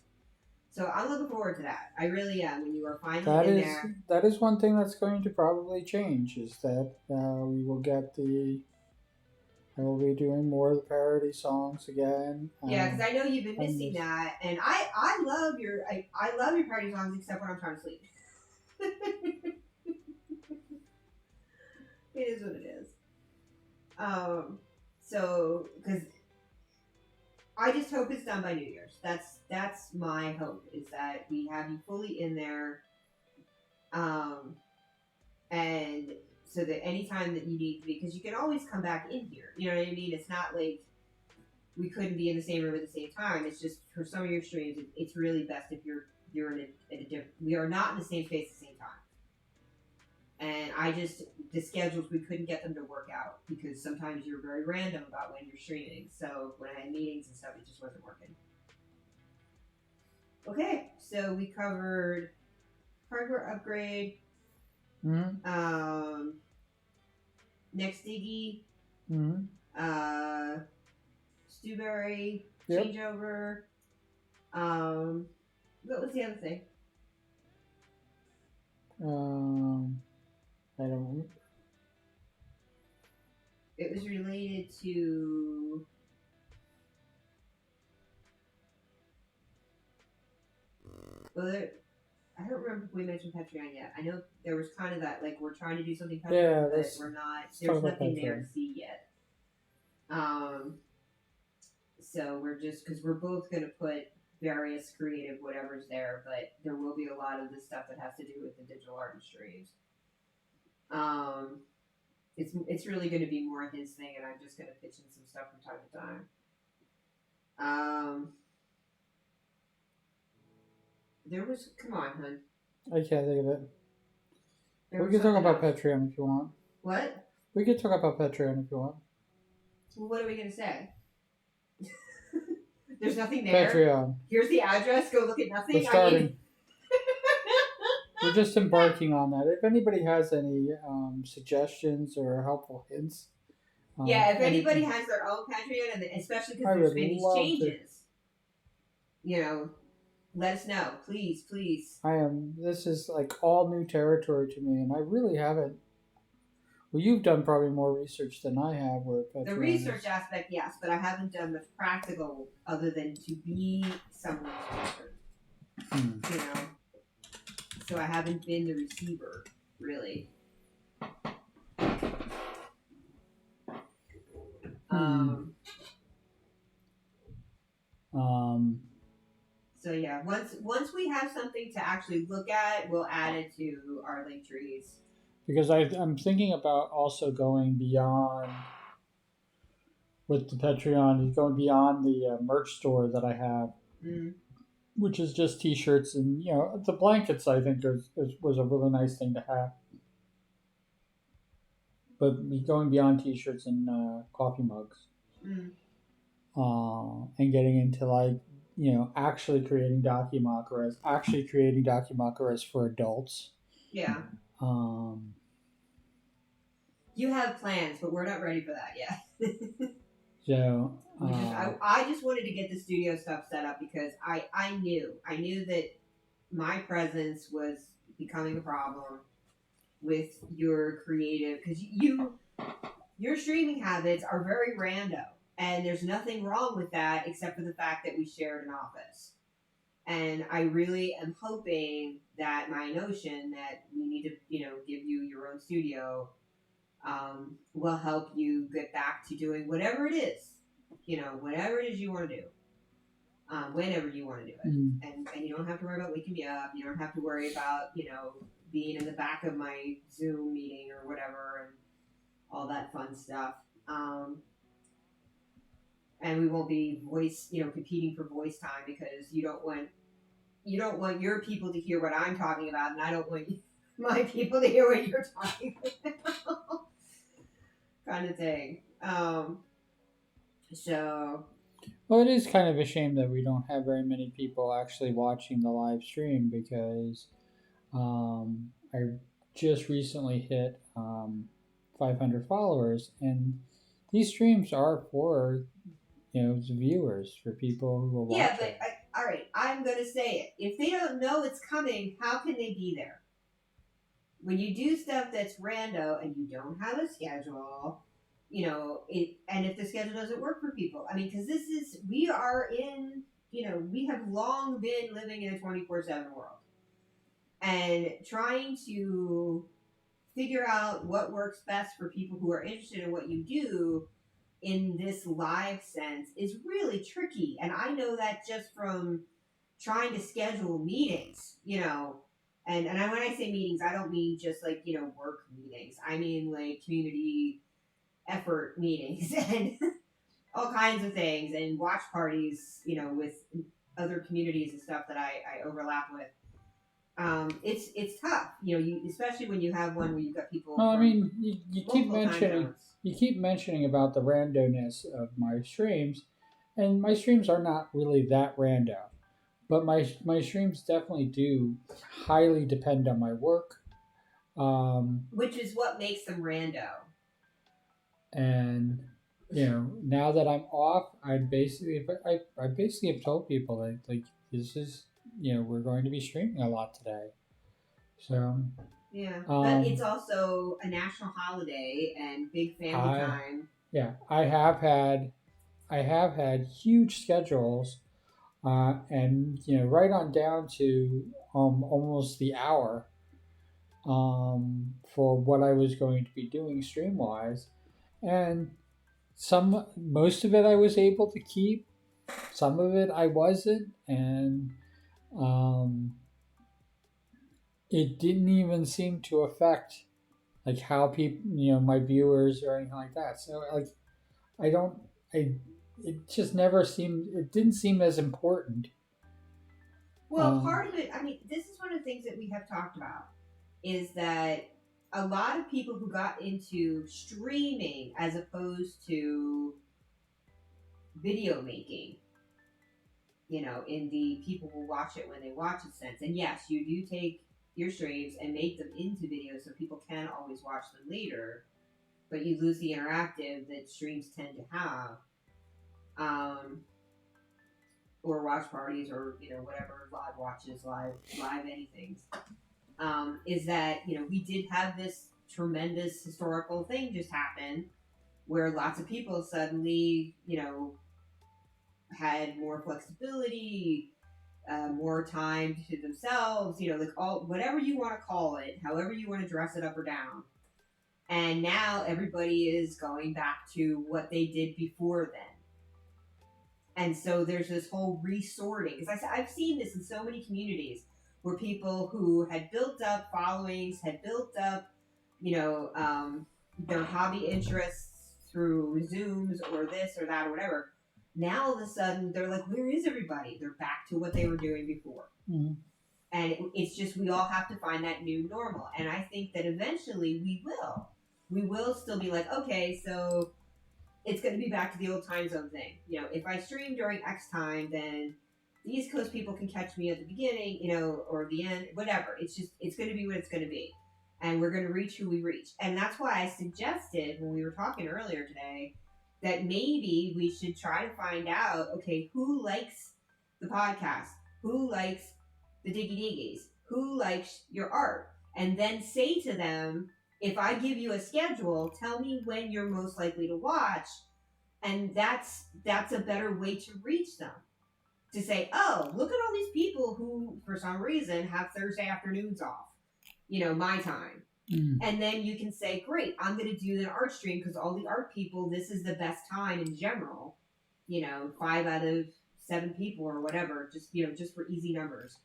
S2: So I'm looking forward to that. I really am. When you are finally in there.
S1: That is one thing that's going to probably change is that we will get I will be doing more of the parody songs again.
S2: Yeah, because I know you've been missing that, and I love I love your party songs except when I'm trying to sleep. It is what it is. So because I just hope it's done by New Year's. That's my hope is that we have you fully in there, and so that anytime that you need to be, because you can always come back in here. You know what I mean? It's not like we couldn't be in the same room at the same time. It's just for some of your streams, it's really best if you're in a different. We are not in the same space at the same time. And the schedules, we couldn't get them to work out because sometimes you're very random about when you're streaming. So when I had meetings and stuff, it just wasn't working. Okay, so we covered hardware upgrade,
S1: Mm-hmm.
S2: Next Diggy,
S1: Mm-hmm.
S2: Stewberry,
S1: Yep.
S2: changeover. What was the other thing?
S1: I don't.
S2: It was related to. Well, I don't remember if we mentioned Patreon yet. I know there was kind of that, like, we're trying to do something Patreon, but we're not. There's nothing there to see yet. So we're just because we're both going to put various creative whatever's there, but there will be a lot of the stuff that has to do with the digital art and streams. It's really going to be more his thing, and I'm just going to pitch in some stuff from time to time. There was, come on, hun.
S1: I can't think of it. We can talk about Patreon if you want.
S2: What?
S1: We can talk about Patreon if you want.
S2: Well, what are we going to say? There's nothing there.
S1: Patreon.
S2: Here's the address. Go look at nothing.
S1: We're starting. We're just embarking on that. If anybody has any suggestions or helpful hints.
S2: If anybody has their own Patreon, and especially because there's been these changes, let us know. Please.
S1: This is like all new territory to me, and I really haven't. Well, you've done probably more research than I have.
S2: The research aspect, yes, but I haven't done much practical other than to be someone's patron. So I haven't been the receiver, really. So yeah, once we have something to actually look at, we'll add it to our link trees.
S1: Because I'm thinking about also going beyond with the Patreon, going beyond the merch store that I have, which is just T-shirts and the blankets. I think was a really nice thing to have, but going beyond T-shirts and coffee mugs, and getting into actually creating Dakimakura for adults.
S2: Yeah. You have plans, but we're not ready for that yet.
S1: So
S2: I just wanted to get the studio stuff set up because I knew that my presence was becoming a problem with your creative, because your streaming habits are very random, and there's nothing wrong with that except for the fact that we shared an office. And I really am hoping that my notion that we need to, give you your own studio will help you get back to doing whatever it is, whatever it is you want to do, whenever you want to do it. And you don't have to worry about waking me up. You don't have to worry about, being in the back of my Zoom meeting or whatever and all that fun stuff. And we won't be competing for voice time because you don't want you don't want your people to hear what I'm talking about, and I don't want my people to hear what you're talking about, kind of thing. So
S1: Well, it is kind of a shame that we don't have very many people actually watching the live stream because I just recently hit 500 followers, and these streams are for viewers, for people who are
S2: yeah,
S1: watching.
S2: but all right, I'm gonna say it. If they don't know it's coming, how can they be there? When you do stuff that's rando and you don't have a schedule, and if the schedule doesn't work for people, I mean, because we are in, we have long been living in a 24/7 world, and trying to figure out what works best for people who are interested in what you do in this live sense is really tricky. And I know that just from trying to schedule meetings, and when I say meetings, I don't mean just like, work meetings. I mean like community effort meetings and all kinds of things and watch parties, with other communities and stuff that I overlap with. It's tough, especially when you have one where you've got people
S1: No, I
S2: from
S1: mean you keep
S2: multiple time
S1: mentioning
S2: zones.
S1: about the randomness of my streams, and my streams are not really that random, but my streams definitely do highly depend on my work.
S2: Which is what makes them rando.
S1: And now that I'm off, I basically have told people that like this is we're going to be streaming a lot today. So
S2: Yeah, but it's
S1: um,
S2: also a national holiday and big family
S1: I
S2: time.
S1: yeah I have had huge schedules, and right on down to almost the hour for what I was going to be doing stream wise, and most of it I was able to keep, some of it I wasn't, and um, it didn't even seem to affect like how people, my viewers or anything like that. So like I don't, I, it just never seemed, it didn't seem as important.
S2: Well, part of it, I mean, this is one of the things that we have talked about is that a lot of people who got into streaming as opposed to video making, in the people will watch it when they watch it sense. And yes, you do take your streams and make them into videos so people can always watch them later, but you lose the interactive that streams tend to have. Or watch parties or whatever, live watches, live anything, is that we did have this tremendous historical thing just happen where lots of people suddenly had more flexibility, more time to themselves, like all whatever you want to call it, however you want to dress it up or down. And now everybody is going back to what they did before then. And so there's this whole resorting. Because I've seen this in so many communities where people who had built up followings, had built up, their hobby interests through Zooms or this or that or whatever. Now all of a sudden they're like, where is everybody? They're back to what they were doing before.
S1: Mm-hmm.
S2: And it's just we all have to find that new normal. And I think that eventually we will. We will still be like, okay, so it's going to be back to the old time zone thing. If I stream during X time, then the East Coast people can catch me at the beginning, or the end, whatever. It's going to be what it's going to be. And we're going to reach who we reach. And that's why I suggested when we were talking earlier today that maybe we should try to find out, okay, who likes the podcast? Who likes the Diggy Diggies? Who likes your art? And then say to them, if I give you a schedule, tell me when you're most likely to watch, and that's a better way to reach them. To say, oh, look at all these people who, for some reason, have Thursday afternoons off, my time.
S1: Mm.
S2: And then you can say, great, I'm going to do an art stream because all the art people, this is the best time in general. 5 out of 7 people or whatever, just for easy numbers.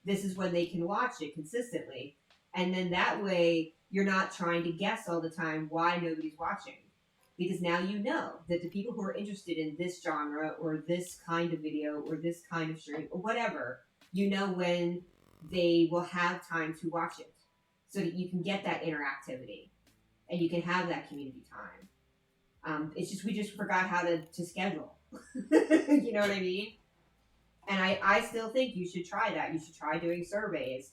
S2: This is when they can watch it consistently. And then that way, you're not trying to guess all the time why nobody's watching. Because now you know that the people who are interested in this genre or this kind of video or this kind of stream or whatever, you know when they will have time to watch it, so that you can get that interactivity and you can have that community time. It's just we just forgot how to schedule. You know what I mean? And I still think you should try that. You should try doing surveys.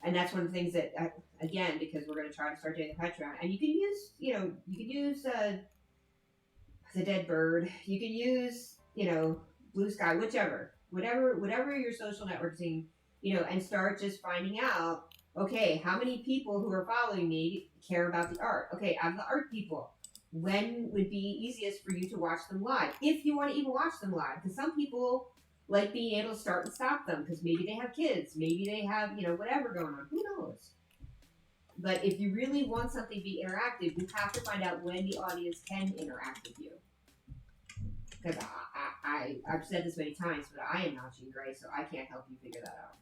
S2: And that's one of the things that, again, because we're going to try to start doing the Patreon. And you can use, the dead bird. You can use, Blue Sky, whatever your social networking, and start just finding out, okay, how many people who are following me care about the art? Okay, I'm the art people. When would be easiest for you to watch them live? If you want to even watch them live. Because some people like being able to start and stop them because maybe they have kids, maybe they have, whatever going on. Who knows? But if you really want something to be interactive, you have to find out when the audience can interact with you. Because I've said this many times, but I am not Jean Grey, so I can't help you figure that out.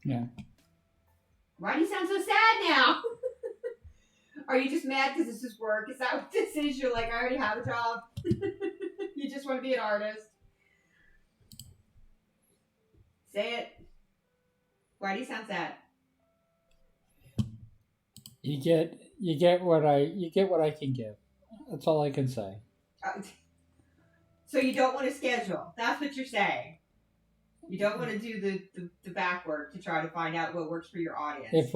S1: Yeah.
S2: Why do you sound so sad now? Are you just mad because this is work? Is that what this is? You're like, I already have a job. You just want to be an artist. Say it. Why do you sound sad?
S1: You get what I can give. That's all I can say.
S2: So you don't want to schedule. That's what you're saying. You don't want to do the back work to try to find out what works for your audience.
S1: If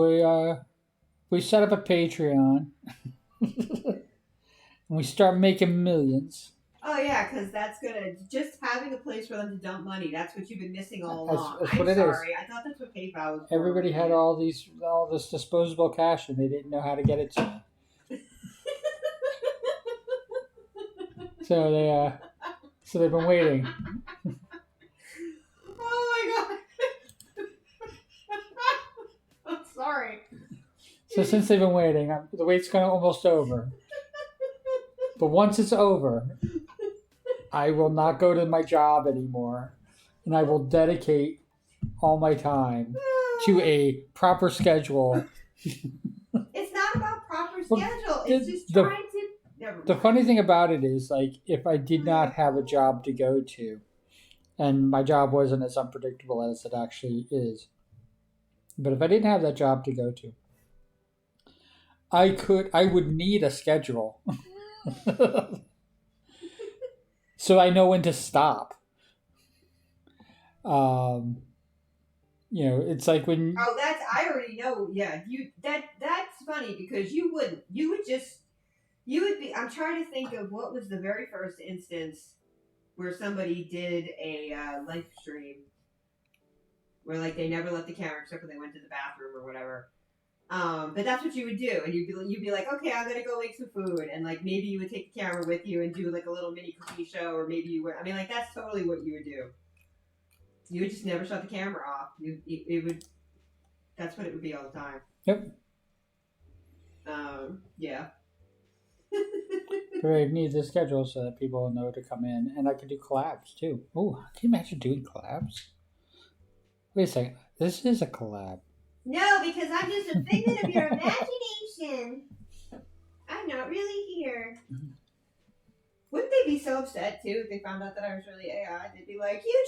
S1: we set up a Patreon and we start making millions.
S2: Oh yeah, because that's gonna just having a place for them to dump money. That's what you've been missing all along.
S1: That's
S2: I'm
S1: what it
S2: sorry.
S1: is.
S2: I thought that's what PayPal was.
S1: Everybody had all this disposable cash and they didn't know how to get it to me. So they've been waiting.
S2: Oh my god! I'm sorry.
S1: So since they've been waiting, the wait's kind of almost over. But once it's over, I will not go to my job anymore, and I will dedicate all my time to a proper schedule.
S2: It's not about proper schedule. It's just
S1: the,
S2: trying to. Never
S1: the
S2: mind.
S1: funny thing about it is, like, if I did not have a job to go to, and my job wasn't as unpredictable as it actually is, but if I didn't have that job to go to, I would need a schedule. So I know when to stop. It's like when.
S2: Oh, I already know. Yeah, that's funny because you would be. I'm trying to think of what was the very first instance where somebody did a live stream where like they never left the camera except when they went to the bathroom or whatever. But that's what you would do, and you'd be like, okay, I'm gonna go make some food, and like maybe you would take the camera with you and do like a little mini cookie show, or maybe you would. I mean, like that's totally what you would do. You would just never shut the camera off. It would. That's what it would be all the time.
S1: Yep.
S2: Yeah.
S1: But I need the schedule so that people know to come in, and I could do collabs too. Oh, can you imagine doing collabs? Wait a second, this is a collab.
S2: No, because I'm just a figment of your imagination. I'm not really here. Wouldn't they be so upset too if they found out that I was really AI? They'd be like, "You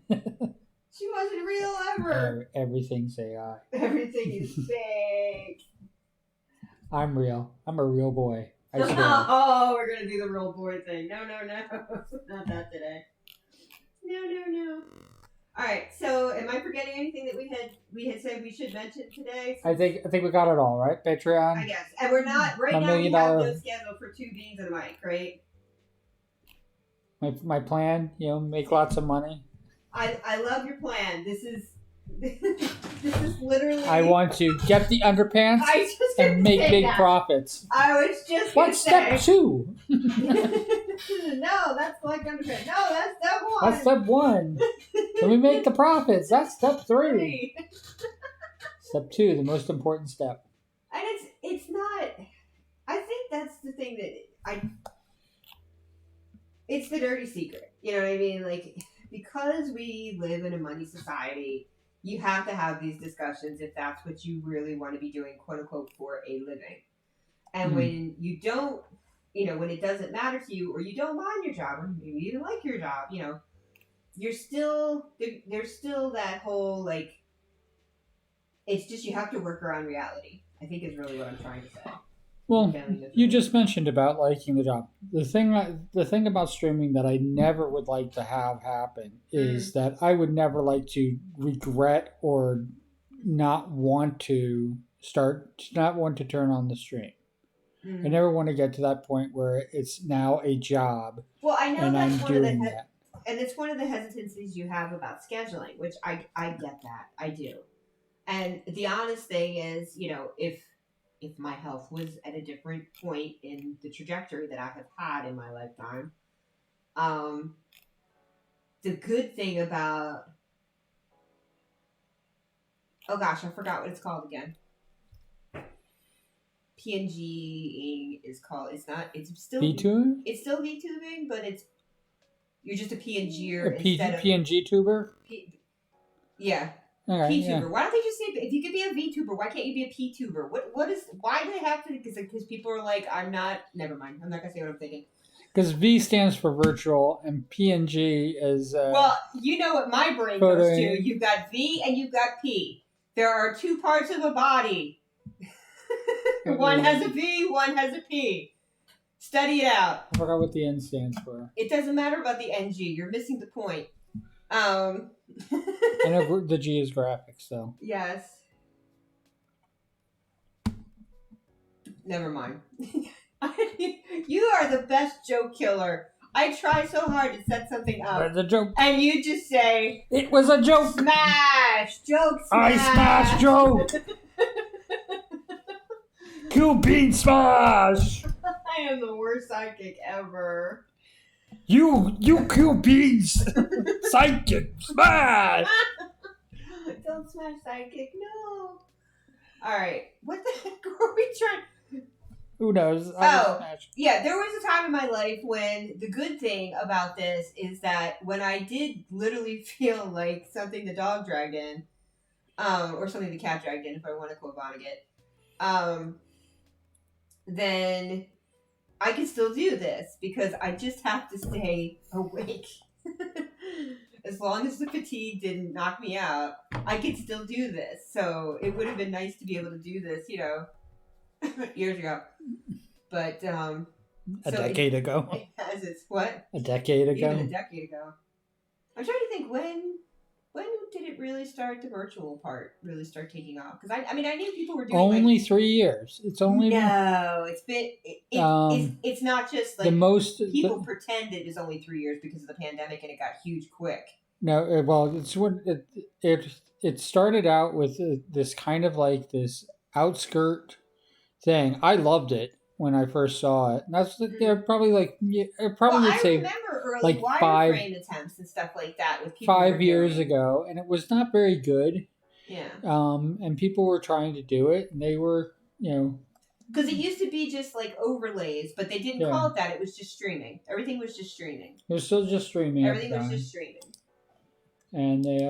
S2: traitor! She wasn't real ever."
S1: Everything's AI.
S2: Everything is fake.
S1: I'm real. I'm a real boy. I swear.
S2: Oh, we're gonna do the real boy thing. No, not that today. No. All right. So, am I forgetting anything that we had said we should mention today?
S1: I think we got it all right. Patreon.
S2: I guess, and we're not right now. We have no schedule for 2 beans and a mic, right?
S1: My plan, make lots of money.
S2: I love your plan. This is literally.
S1: I want to get the underpants and make big profits.
S2: I was just.
S1: What's step 2?
S2: No, that's like underpants. No, that's step 1.
S1: That's step 1. Then we make the profits. That's step 3. Step 2, the most important step.
S2: And it's not. I think that's the thing that it's the dirty secret. You know what I mean? Like, because we live in a money society, you have to have these discussions if that's what you really want to be doing, quote unquote, for a living. And when you don't, when it doesn't matter to you, or you don't mind your job, or you even like your job, you're still there's still that whole like. It's just you have to work around reality. I think is really what I'm trying to say.
S1: Well,
S2: Family misery.
S1: you just mentioned about liking the job. The thing about streaming that I never would like to have happen is that I would never like to regret or not want to turn on the stream. I never want to get to that point where it's now a job.
S2: Well, I know
S1: and
S2: that's
S1: I'm
S2: one of
S1: doing
S2: the
S1: that.
S2: and it's one of the hesitancies you have about scheduling, which I get that. I do. And the honest thing is, you know, if my health was at a different point in the trajectory that I have had in my lifetime, the good thing about oh gosh, I forgot what it's called again. PNG is called. It's not. It's still
S1: VTuber?
S2: It's still VTubing, but you're just a PNGer
S1: A
S2: instead of
S1: PNG tuber?
S2: yeah.
S1: Okay,
S2: PTuber.
S1: yeah.
S2: Why don't they just say if you could be a VTuber, why can't you be a PTuber? Why do they have to? Because people are like, I'm not. Never mind. I'm not gonna say what I'm thinking.
S1: Because V stands for virtual, and PNG is.
S2: Well, you know what my brain goes to. You've got V and you've got P. There are two parts of a body. One has a V, one has a P. Study it out.
S1: I forgot what the N stands for.
S2: It doesn't matter about the NG. You're missing the point.
S1: I know the G is graphics, though.
S2: Yes. Never mind. You are the best joke killer. I try so hard to set something up.
S1: But the joke.
S2: And you just say,
S1: it was a joke.
S2: Smash! Joke smash!
S1: I smash joke! Kill Bean smash!
S2: I am the worst sidekick ever.
S1: You kill Beans! Sidekick smash!
S2: Don't smash sidekick, no. Alright, what the heck were we trying?
S1: Who knows?
S2: Yeah, there was a time in my life when the good thing about this is that when I did literally feel like something the dog dragged in, or something the cat dragged in, if I want to quote Vonnegut, then I can still do this because I just have to stay awake. As long as the fatigue didn't knock me out, I could still do this. So it would have been nice to be able to do this, you know, years ago. But
S1: a decade ago.
S2: It has its what?
S1: A decade ago.
S2: Even a decade ago. I'm trying to think when did it really start, the virtual part really start taking off? Because I mean I knew people were doing
S1: only 3 years. It's only
S2: it's been it's not just like
S1: the most
S2: people pretend it is only 3 years because of the pandemic and it got huge quick.
S1: No, well, it's when it started out with this kind of like this outskirt thing. I loved it when I first saw it. And that's they're probably like
S2: I remember early
S1: like
S2: wireframe attempts and stuff like that with people
S1: 5 years ago, and it was not very good.
S2: Yeah.
S1: And people were trying to do it, and they were, you know.
S2: Because it used to be just like overlays, but they didn't call it that. It was just streaming. Everything was just streaming.
S1: It was still just streaming.
S2: Everything was just streaming.
S1: And they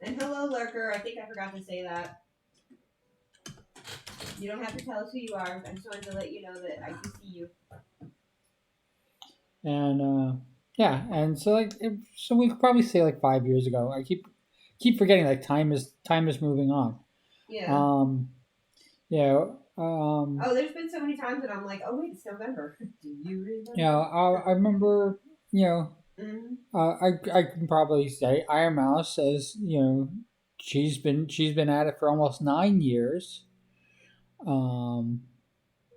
S2: And hello, lurker. I think I forgot to say that. You don't have to tell us who you are. I just wanted to let you know that I do see you.
S1: And yeah, and so like so we could probably say like 5 years ago. I keep forgetting like time is moving on.
S2: Yeah.
S1: Yeah.
S2: Oh, there's been so many times that I'm like, oh wait, it's November. Do you remember?
S1: Yeah, I remember. You know, I can probably say Iron Mouse says, you know, she's been at it for almost 9 years.
S2: You know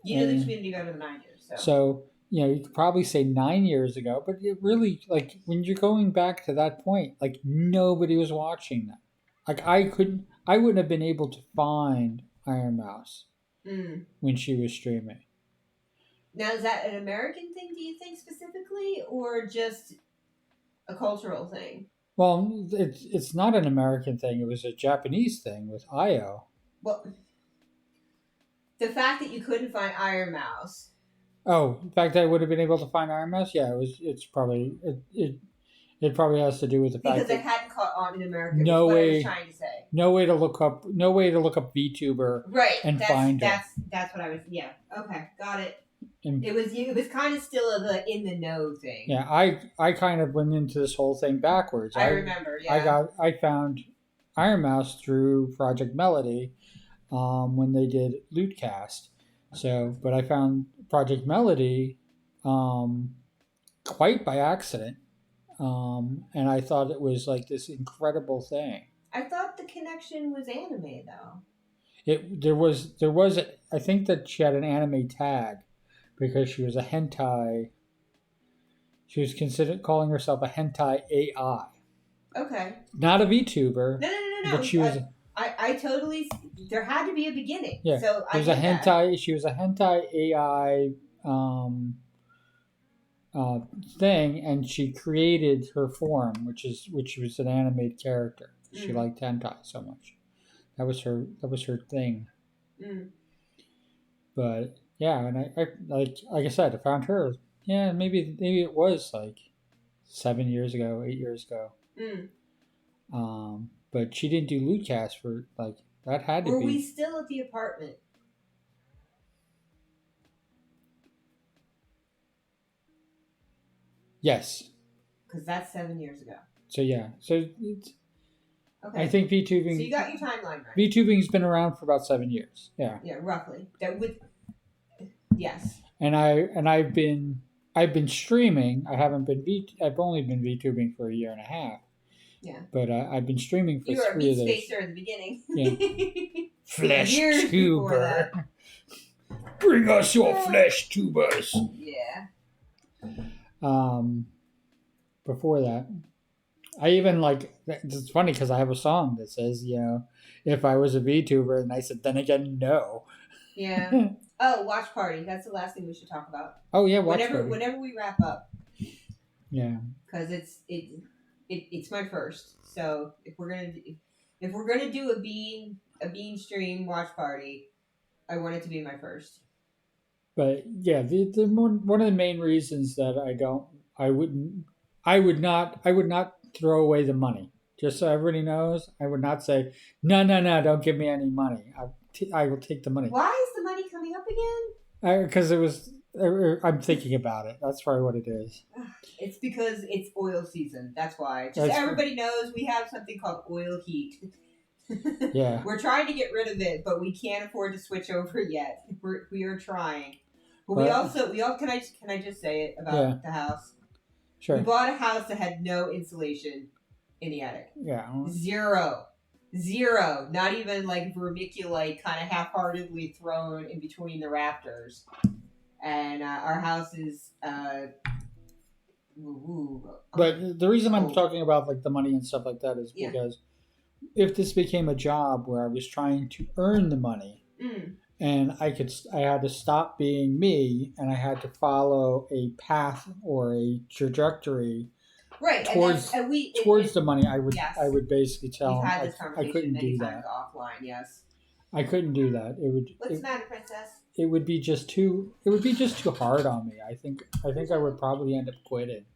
S2: the community better than I do.
S1: So you know, you could probably say 9 years ago, but it really, like, when you're going back to that point, like, nobody was watching that. Like, I wouldn't have been able to find Iron Mouse when she was streaming.
S2: Now, is that an American thing, do you think, specifically, or just a cultural thing?
S1: Well, it's not an American thing. It was a Japanese thing with IO.
S2: Well, the fact that you couldn't find Iron Mouse.
S1: Oh, the fact that I would have been able to find Iron Mouse? Yeah, it probably has to do with the fact
S2: because
S1: that
S2: it hadn't caught on in America.
S1: No
S2: what
S1: way.
S2: I was trying to say.
S1: No way to look up VTuber.
S2: Right.
S1: And find her.
S2: That's what I was. Yeah. Okay. Got it.
S1: And
S2: It was kind of still the in the know thing.
S1: yeah, I kind of went into this whole thing backwards.
S2: I remember. Yeah.
S1: I found Iron Mouse through Project Melody when they did Lootcast. So, but I found Project Melody quite by accident, and I thought it was like this incredible thing.
S2: I thought the connection was anime though.
S1: There was I think that she had an anime tag because she was a hentai. She was considered calling herself a hentai AI,
S2: Okay.
S1: not a VTuber,
S2: No.
S1: but she was.
S2: I totally. There had to be a beginning.
S1: Yeah,
S2: So
S1: it was a hentai. She was a hentai AI thing, and she created her form, which was an animated character. She liked hentai so much. That was her thing.
S2: Mm.
S1: But yeah, and I like I said, I found her. Yeah, maybe it was like 7 years ago, 8 years ago. But she didn't do Lootcast for like that had to
S2: Were
S1: be.
S2: Were we still at the apartment?
S1: Yes.
S2: Because that's 7 years ago.
S1: So yeah, so it's,
S2: Okay.
S1: I think VTubing.
S2: So you got your timeline right.
S1: VTubing's been around for about 7 years. Yeah.
S2: Yeah, roughly. That would. Yes.
S1: And I've been streaming. I've only been VTubing for a year and a half.
S2: Yeah.
S1: But I've been streaming for
S2: you were
S1: 3
S2: a
S1: of those.
S2: Spacer at the beginning.
S1: Yeah. Flesh
S2: Years before that.
S1: tuber. Bring us your flesh tubers.
S2: Yeah.
S1: Before that, I even like. It's funny because I have a song that says, if I was a VTuber, and I said, then again, no.
S2: Yeah. Oh, watch party. That's the last thing we should talk about.
S1: Oh yeah, watch party.
S2: Whenever we wrap up.
S1: Yeah.
S2: Because it's my first. So if we're gonna do a bean stream watch party, I want it to be my first.
S1: But yeah, one of the main reasons that I would not throw away the money. Just so everybody knows, I would not say no, don't give me any money. I will take the money.
S2: Why is the money coming up again?
S1: Because it was. I'm thinking about it. That's probably what it is.
S2: It's because it's oil season. That's why. Everybody knows we have something called oil heat.
S1: Yeah.
S2: We're trying to get rid of it, but we can't afford to switch over yet. We are trying. But we all can I just say it about the house?
S1: Sure.
S2: We bought a house that had no insulation in the attic.
S1: Yeah.
S2: Zero. Not even like vermiculite kind of half-heartedly thrown in between the rafters. And our house is
S1: but the reason I'm talking about like the money and stuff like that is because if this became a job where I was trying to earn the money and I had to stop being me and I had to follow a path or a trajectory towards the money, I would basically tell them I couldn't do that.
S2: Offline, yes.
S1: I couldn't do that.
S2: What's the matter, princess?
S1: It would be just too hard on me. I think I would probably end up quitting.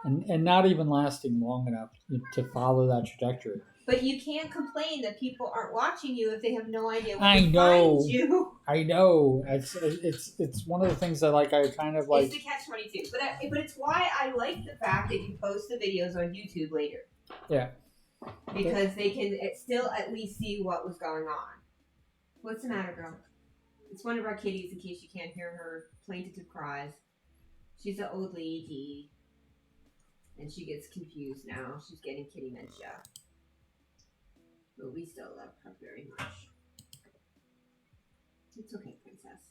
S1: And not even lasting long enough to follow that trajectory.
S2: But you can't complain that people aren't watching you if they have no idea where
S1: to
S2: find you.
S1: I know. It's one of the things that I kind of like.
S2: It's the catch-22. But it's why I like the fact that you post the videos on YouTube later.
S1: Yeah.
S2: Because they can still at least see what was going on. What's the matter, girl? It's one of our kitties, in case you can't hear her plaintive cries. She's an old lady. And she gets confused now. She's getting kitty dementia. But we still love her very much. It's okay, princess.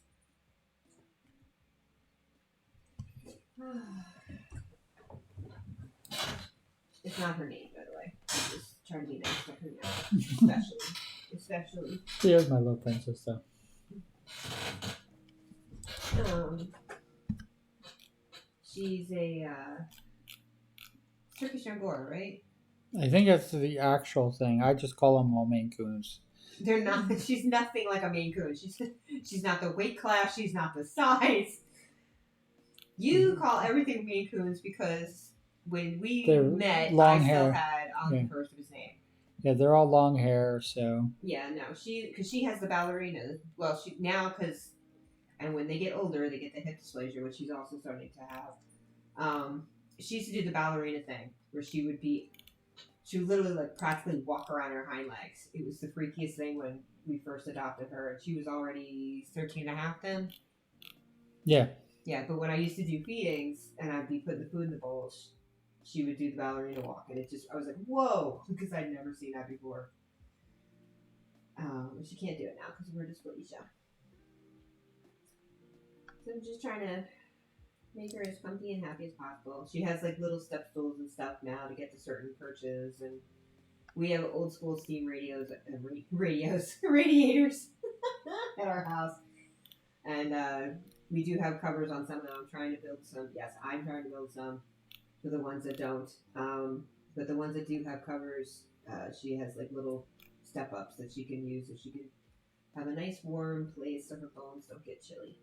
S2: It's not her name, by the way. I'm just trying to be nice to her now. Especially.
S1: She is my little princess, though.
S2: She's a Turkish Angora, right?
S1: I think that's the actual thing. I just call them all Maine Coons.
S2: They're not. She's nothing like a Maine Coon. She's not the weight class. She's not the size. You call everything Maine Coons because when we met, I still had Ollie first of his name.
S1: Yeah, they're all long hair, so.
S2: Yeah, no, because she has the ballerina. Well, because And when they get older, they get the hip dysplasia, which she's also starting to have. She used to do the ballerina thing, where she would literally like practically walk around her hind legs. It was the freakiest thing when we first adopted her. She was already 13 and a half then.
S1: Yeah.
S2: Yeah, but when I used to do feedings and I'd be putting the food in the bowls, she would do the ballerina walk, and I was like, whoa, because I'd never seen that before. She can't do it now because we're dysplasia. So I'm just trying to make her as comfy and happy as possible. She has like little step stools and stuff now to get to certain perches, and we have old school steam radiators at our house, and we do have covers on some of them. I'm trying to build some. Yes, I'm trying to build some for the ones that don't. But the ones that do have covers, she has like little step ups that she can use so she can have a nice warm place so her bones don't get chilly,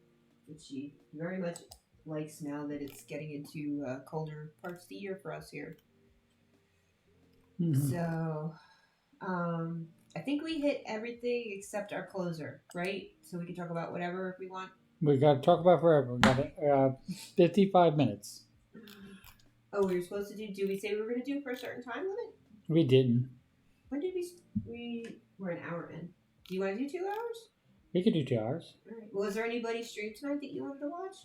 S2: which she very much likes now that it's getting into colder parts of the year for us here.
S1: Mm-hmm.
S2: So, I think we hit everything except our closer, right? So we can talk about whatever we want.
S1: We got to talk about forever. We got 55 minutes.
S2: Oh, we were supposed to do. Did we say we were going to do it for a certain time limit?
S1: We didn't.
S2: When did we were an hour in? Do you want to do 2 hours?
S1: We could do 2 hours.
S2: All right. Was there anybody stream tonight that you wanted to watch?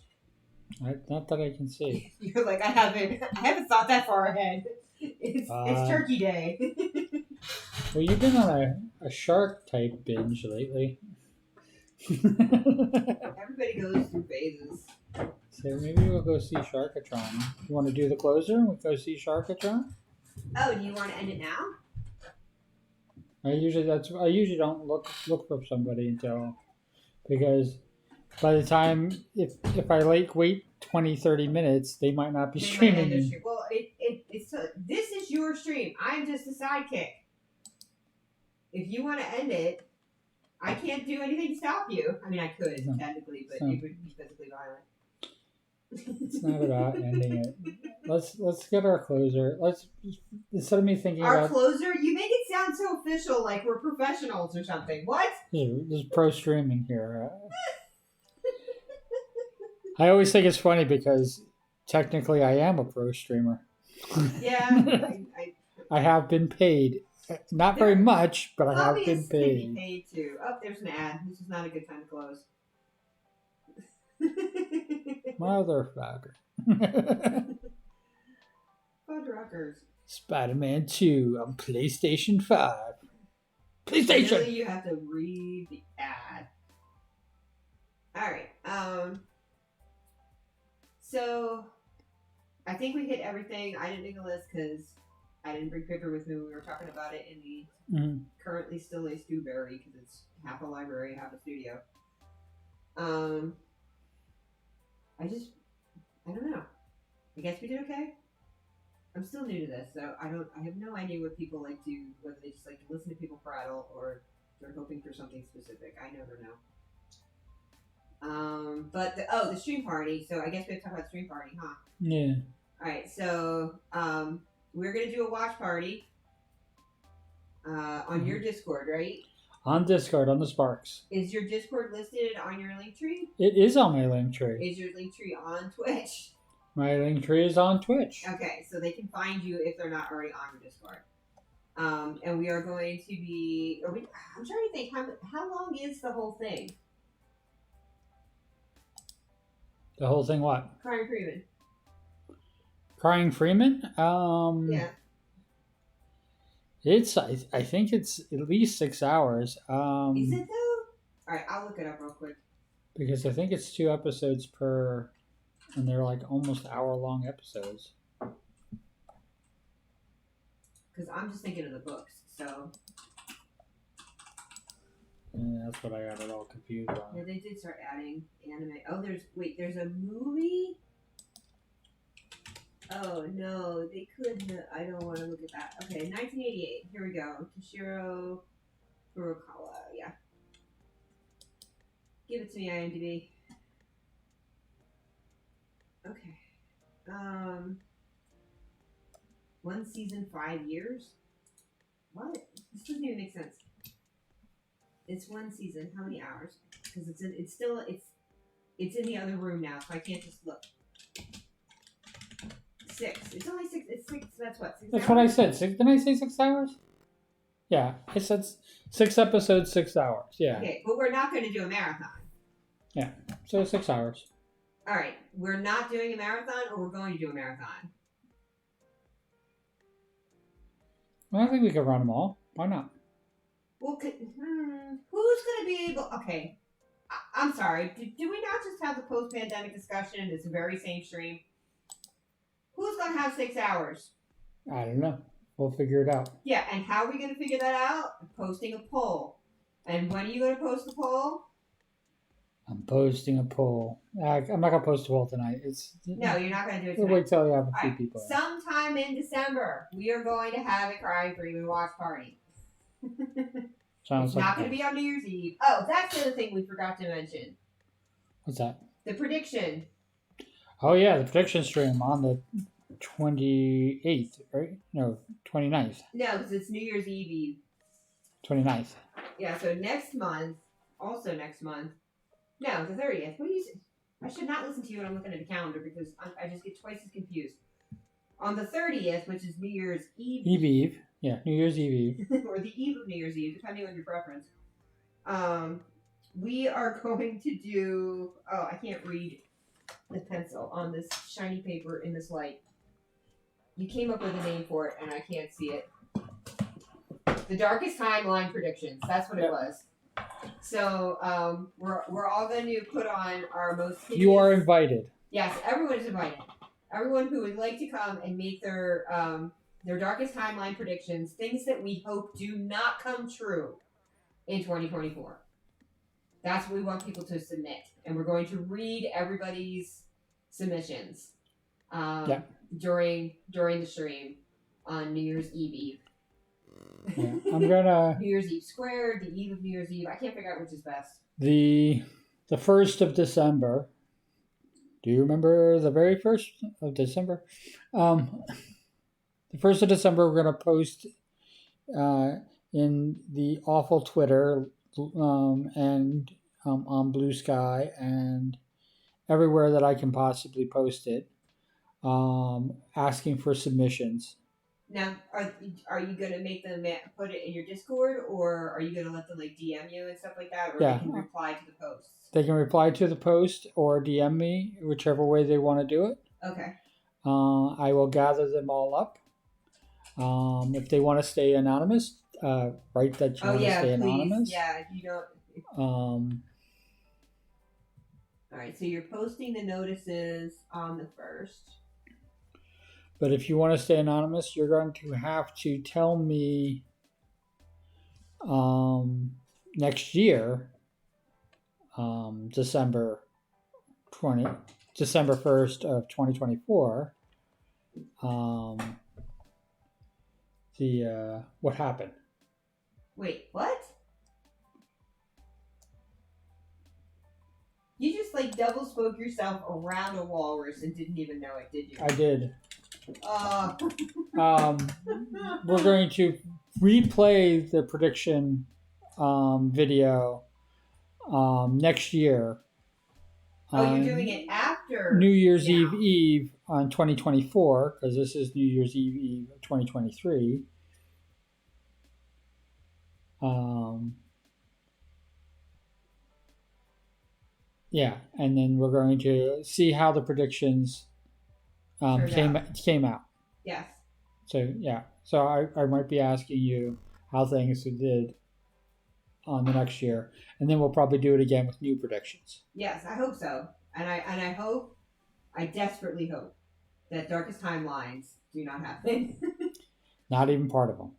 S1: Not that I can see.
S2: You're like, I haven't thought that far ahead. It's Turkey Day.
S1: Well, you've been on a shark type binge lately.
S2: Everybody goes through phases.
S1: So maybe we'll go see Sharkatron. You want to do the closer and we'll go see Sharkatron?
S2: Oh, do you want to end it now?
S1: I usually don't look for somebody because by the time if I wait 20-30 minutes, they might not be streaming.
S2: Well, this is your stream. I'm just a sidekick. If you want to end it, I can't do anything to stop you. I mean, I could technically, but it would be physically violent.
S1: It's not about ending it. Let's get our closer. Instead of me thinking
S2: our closer. You make it sound so official, like we're professionals or something. What?
S1: There's pro streaming here. I always think it's funny because technically I am a pro streamer.
S2: Yeah,
S3: I have been paid. Not very much, but I have been paid.
S2: Paid too. Oh, there's an ad. This is not a good time to close.
S3: Motherfucker.
S2: Fuddruckers.
S3: Spider-Man 2 on PlayStation 5. PlayStation!
S2: Really, you have to read the ad. Alright, so I think we hit everything. I didn't make a list because I didn't bring paper with me when we were talking about it in the currently still a Stewberry because it's half a library, half a studio. I don't know. I guess we did okay. I'm still new to this, so I have no idea what people like to, whether they just like to listen to people prattle or they're hoping for something specific. I never know. But the stream party. So I guess we have to talk about stream party, huh?
S3: Yeah.
S2: All right. So we're gonna do a watch party on your Discord, right?
S3: On Discord, on the Sparks.
S2: Is your Discord listed on your link tree?
S3: It is on my link tree.
S2: Is your link tree on Twitch?
S3: My link tree is on Twitch.
S2: Okay, so they can find you if they're not already on your Discord. And we are going to be. I'm trying to think how long is the whole thing?
S3: The whole thing, what?
S2: Crying Freeman.
S3: Crying Freeman?
S2: Yeah.
S3: I think it's at least 6 hours.
S2: Is it though? All right, I'll look it up real quick.
S3: Because I think it's 2 episodes per, and they're like almost hour-long episodes.
S2: Because I'm just thinking of the books, so.
S3: And that's what I got it all confused on.
S2: Yeah, they did start adding anime. Oh, there's a movie? Oh, no, they couldn't. I don't want to look at that. Okay, 1988. Here we go. Toshiro Furukawa. Yeah. Give it to me, IMDb. Okay. 1 season, 5 years? What? This doesn't even make sense. It's 1 season. How many hours? Because it's It's in the other room now, so I can't just look. 6. It's only 6. It's 6. That's what? 6
S3: That's
S2: hours?
S3: what I said. Didn't I say 6 hours? Yeah, I said 6 episodes, 6 hours. Yeah,
S2: Okay, but we're not going to do a marathon.
S3: so 6 hours.
S2: All right, we're not doing a marathon, or we're going to do a marathon.
S3: Well, I think we could run them all. Why not?
S2: Well, who's going to be able? Okay, I'm sorry. Do we not just have the post-pandemic discussion in this very same stream? Who's going to have 6 hours?
S3: I don't know. We'll figure it out.
S2: Yeah, and how are we going to figure that out? Posting a poll. And when are you going to post the poll?
S3: I'm posting a poll. I'm not gonna post a poll tonight.
S2: No, you're not going to do it
S3: We'll
S2: tonight.
S3: wait till you have a few
S2: Alright,
S3: people.
S2: sometime in December, we are going to have a Crying Freeman watch party.
S3: Sounds
S2: It's
S3: like
S2: not going to be on New Year's Eve. Oh, that's the other thing we forgot to mention.
S3: What's that?
S2: The prediction.
S3: Oh yeah, the prediction stream on the 28th, right? No, 29th.
S2: No, because it's New Year's Eve.
S3: 29th.
S2: Yeah, so next month, also next month. No, the 30th. What do you say? I should not listen to you when I'm looking at a calendar because I just get twice as confused. On the 30th, which is New Year's Eve.
S3: Eve. Yeah, New Year's Eve.
S2: or the eve of New Year's Eve, depending on your preference. We are going to do. Oh, I can't read the pencil on this shiny paper in this light. You came up with a name for it, and I can't see it. The Darkest Timeline predictions. That's what it
S3: Yep.
S2: was. So we're all going to put on our most.
S3: You are
S2: hideous-
S3: invited.
S2: Yes, everyone is invited. Everyone who would like to come and make their Darkest Timeline predictions, things that we hope do not come true in 2024. That's what we want people to submit, and we're going to read everybody's submissions during the stream on New Year's Eve.
S3: Yeah. I'm gonna
S2: New Year's Eve squared, the eve of New Year's Eve. I can't figure out which is best.
S3: the 1st of December. Do you remember the very 1st of December? The 1st of December, we're gonna post in the awful Twitter and on Blue Sky and everywhere that I can possibly post it, asking for submissions.
S2: Now, are you gonna make them put it in your Discord, or are you gonna let them like DM you and stuff like that, or
S3: Yeah.
S2: they can reply to the posts?
S3: They can reply to the post or DM me, whichever way they want to do it.
S2: Okay.
S3: I will gather them all up. If they want to stay anonymous, write that you
S2: Oh
S3: want to
S2: yeah,
S3: stay
S2: please.
S3: anonymous.
S2: Yeah, you don't.
S3: Um,
S2: All right, so you're posting the notices on the 1st.
S3: but if you want to stay anonymous, you're going to have to tell me next year, December 1st of 2024, what happened.
S2: Wait, what? You just like double spoke yourself around a walrus and didn't even know it, did you?
S3: I did.
S2: Uh,
S3: We're going to replay the prediction video next year.
S2: oh,
S3: on
S2: you're doing it after
S3: New Year's
S2: now.
S3: Eve on 2024, because this is New Year's Eve of 2023. Yeah, and then we're going to see how the predictions came out.
S2: Yes.
S3: So yeah, so I might be asking you how things did on the next year, and then we'll probably do it again with new predictions.
S2: Yes, I hope so. And I hope, I desperately hope that Darkest Timelines do not happen.
S3: Not even part of them.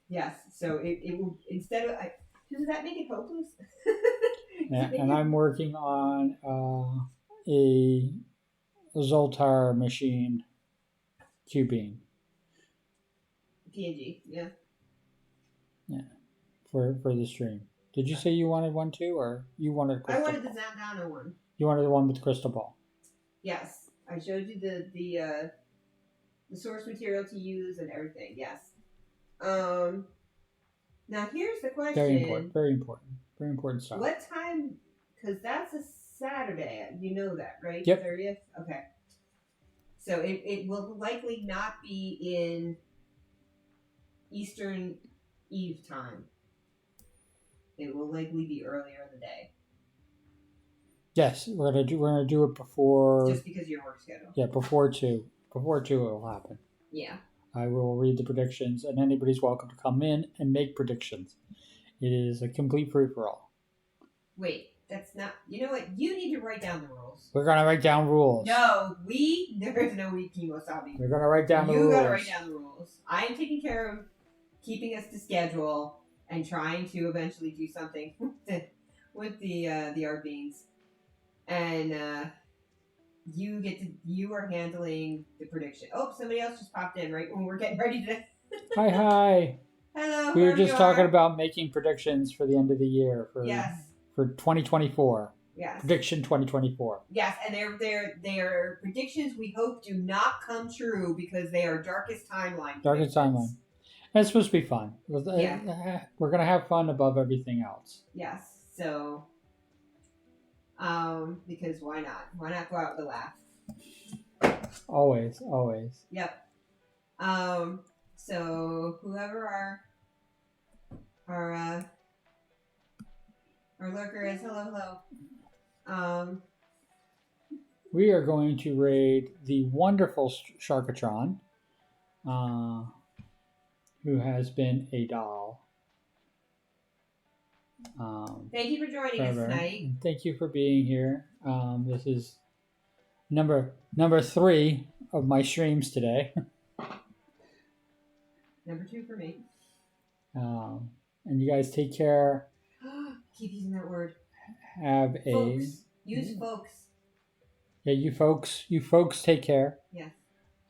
S2: Yes, so it will, instead of, does that make it hopeless?
S3: Yeah, and I'm working on a Zoltar machine cubing
S2: PNG, yeah.
S3: for the stream. Did you say you wanted one too, or you wanted?
S2: I
S3: Crystal
S2: wanted the
S3: ball?
S2: Zandano one.
S3: You wanted the one with the crystal ball.
S2: Yes, I showed you the source material to use and everything. Yes. Now here's the question.
S3: Very important. Very important. Very important stuff.
S2: What time? Because that's a Saturday. You know that, right?
S3: Yep.
S2: 30th? Okay. So it will likely not be in Eastern Eve time. It will likely be earlier in the day.
S3: Yes, we're gonna do it before.
S2: Just because of your work schedule.
S3: Yeah, before 2. Before 2 it will happen.
S2: Yeah.
S3: I will read the predictions, and anybody's welcome to come in and make predictions. It is a complete free for all.
S2: Wait, that's not. You know what? You need to write down the rules.
S3: We're gonna write down rules.
S2: No, there's no we, Kimosabi.
S3: We're gonna write down the
S2: You
S3: rules.
S2: gotta write down the rules. I am taking care of keeping us to schedule and trying to eventually do something with the art beans. And you are handling the prediction. Oh, somebody else just popped in right when we're getting ready to.
S3: Hi.
S2: Hello.
S3: We were
S2: wherever
S3: just
S2: you
S3: talking
S2: are.
S3: about making predictions for the end of the year for
S2: Yes.
S3: for 2024.
S2: Yes.
S3: Prediction 2024.
S2: Yes, and they're predictions we hope do not come true because they are darkest timeline.
S3: Darkest
S2: predictions.
S3: timeline. And it's supposed to be fun.
S2: Yeah.
S3: We're gonna have fun above everything else.
S2: Yes. So. Because why not? Why not go out with a laugh?
S3: Always, always.
S2: Yep. So whoever our lurker is, hello.
S3: We are going to raid the wonderful Sharkatron, who has been a doll.
S2: Thank you for joining us
S3: forever.
S2: tonight.
S3: And thank you for being here. This is number 3 of my streams today.
S2: Number 2 for me.
S3: And you guys take care.
S2: Keep using that word.
S3: Have a
S2: Folks. Use folks.
S3: Yeah, you folks take care.
S2: Yes.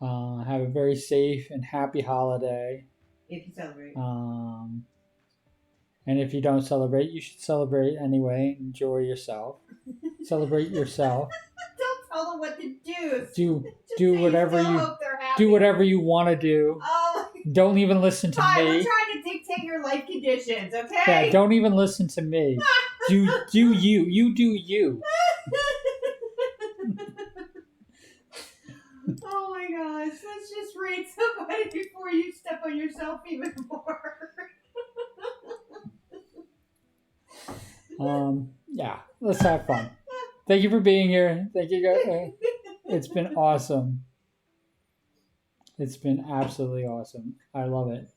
S3: Have a very safe and happy holiday.
S2: If you celebrate.
S3: And if you don't celebrate, you should celebrate anyway. Enjoy yourself. Celebrate yourself.
S2: Don't tell them what to do.
S3: Do
S2: Just
S3: do
S2: say
S3: whatever
S2: still
S3: you
S2: hope they're happy.
S3: do whatever you want to do.
S2: Oh,
S3: Don't even listen to
S2: hi, we're
S3: me.
S2: trying to dictate your life conditions, okay?
S3: Yeah, don't even listen to me. Do you. You do you.
S2: Oh my gosh, let's just rate somebody before you step on yourself even more.
S3: Yeah, let's have fun. Thank you for being here. Thank you guys. It's been awesome. It's been absolutely awesome. I love it.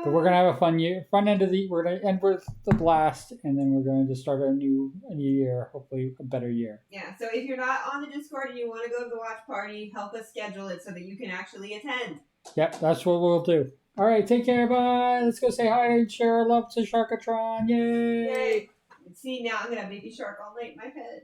S3: But we're gonna have a fun year. Fun end of the. We're gonna end with the blast, and then we're going to start a new year. Hopefully, a better year.
S2: Yeah, so if you're not on the Discord and you want to go to the watch party, help us schedule it so that you can actually attend.
S3: Yep, that's what we'll do. All right, take care. Bye. Let's go say hi and share our love to Sharkatron. Yay!
S2: Yay! See, now I'm gonna have baby shark all night in my head.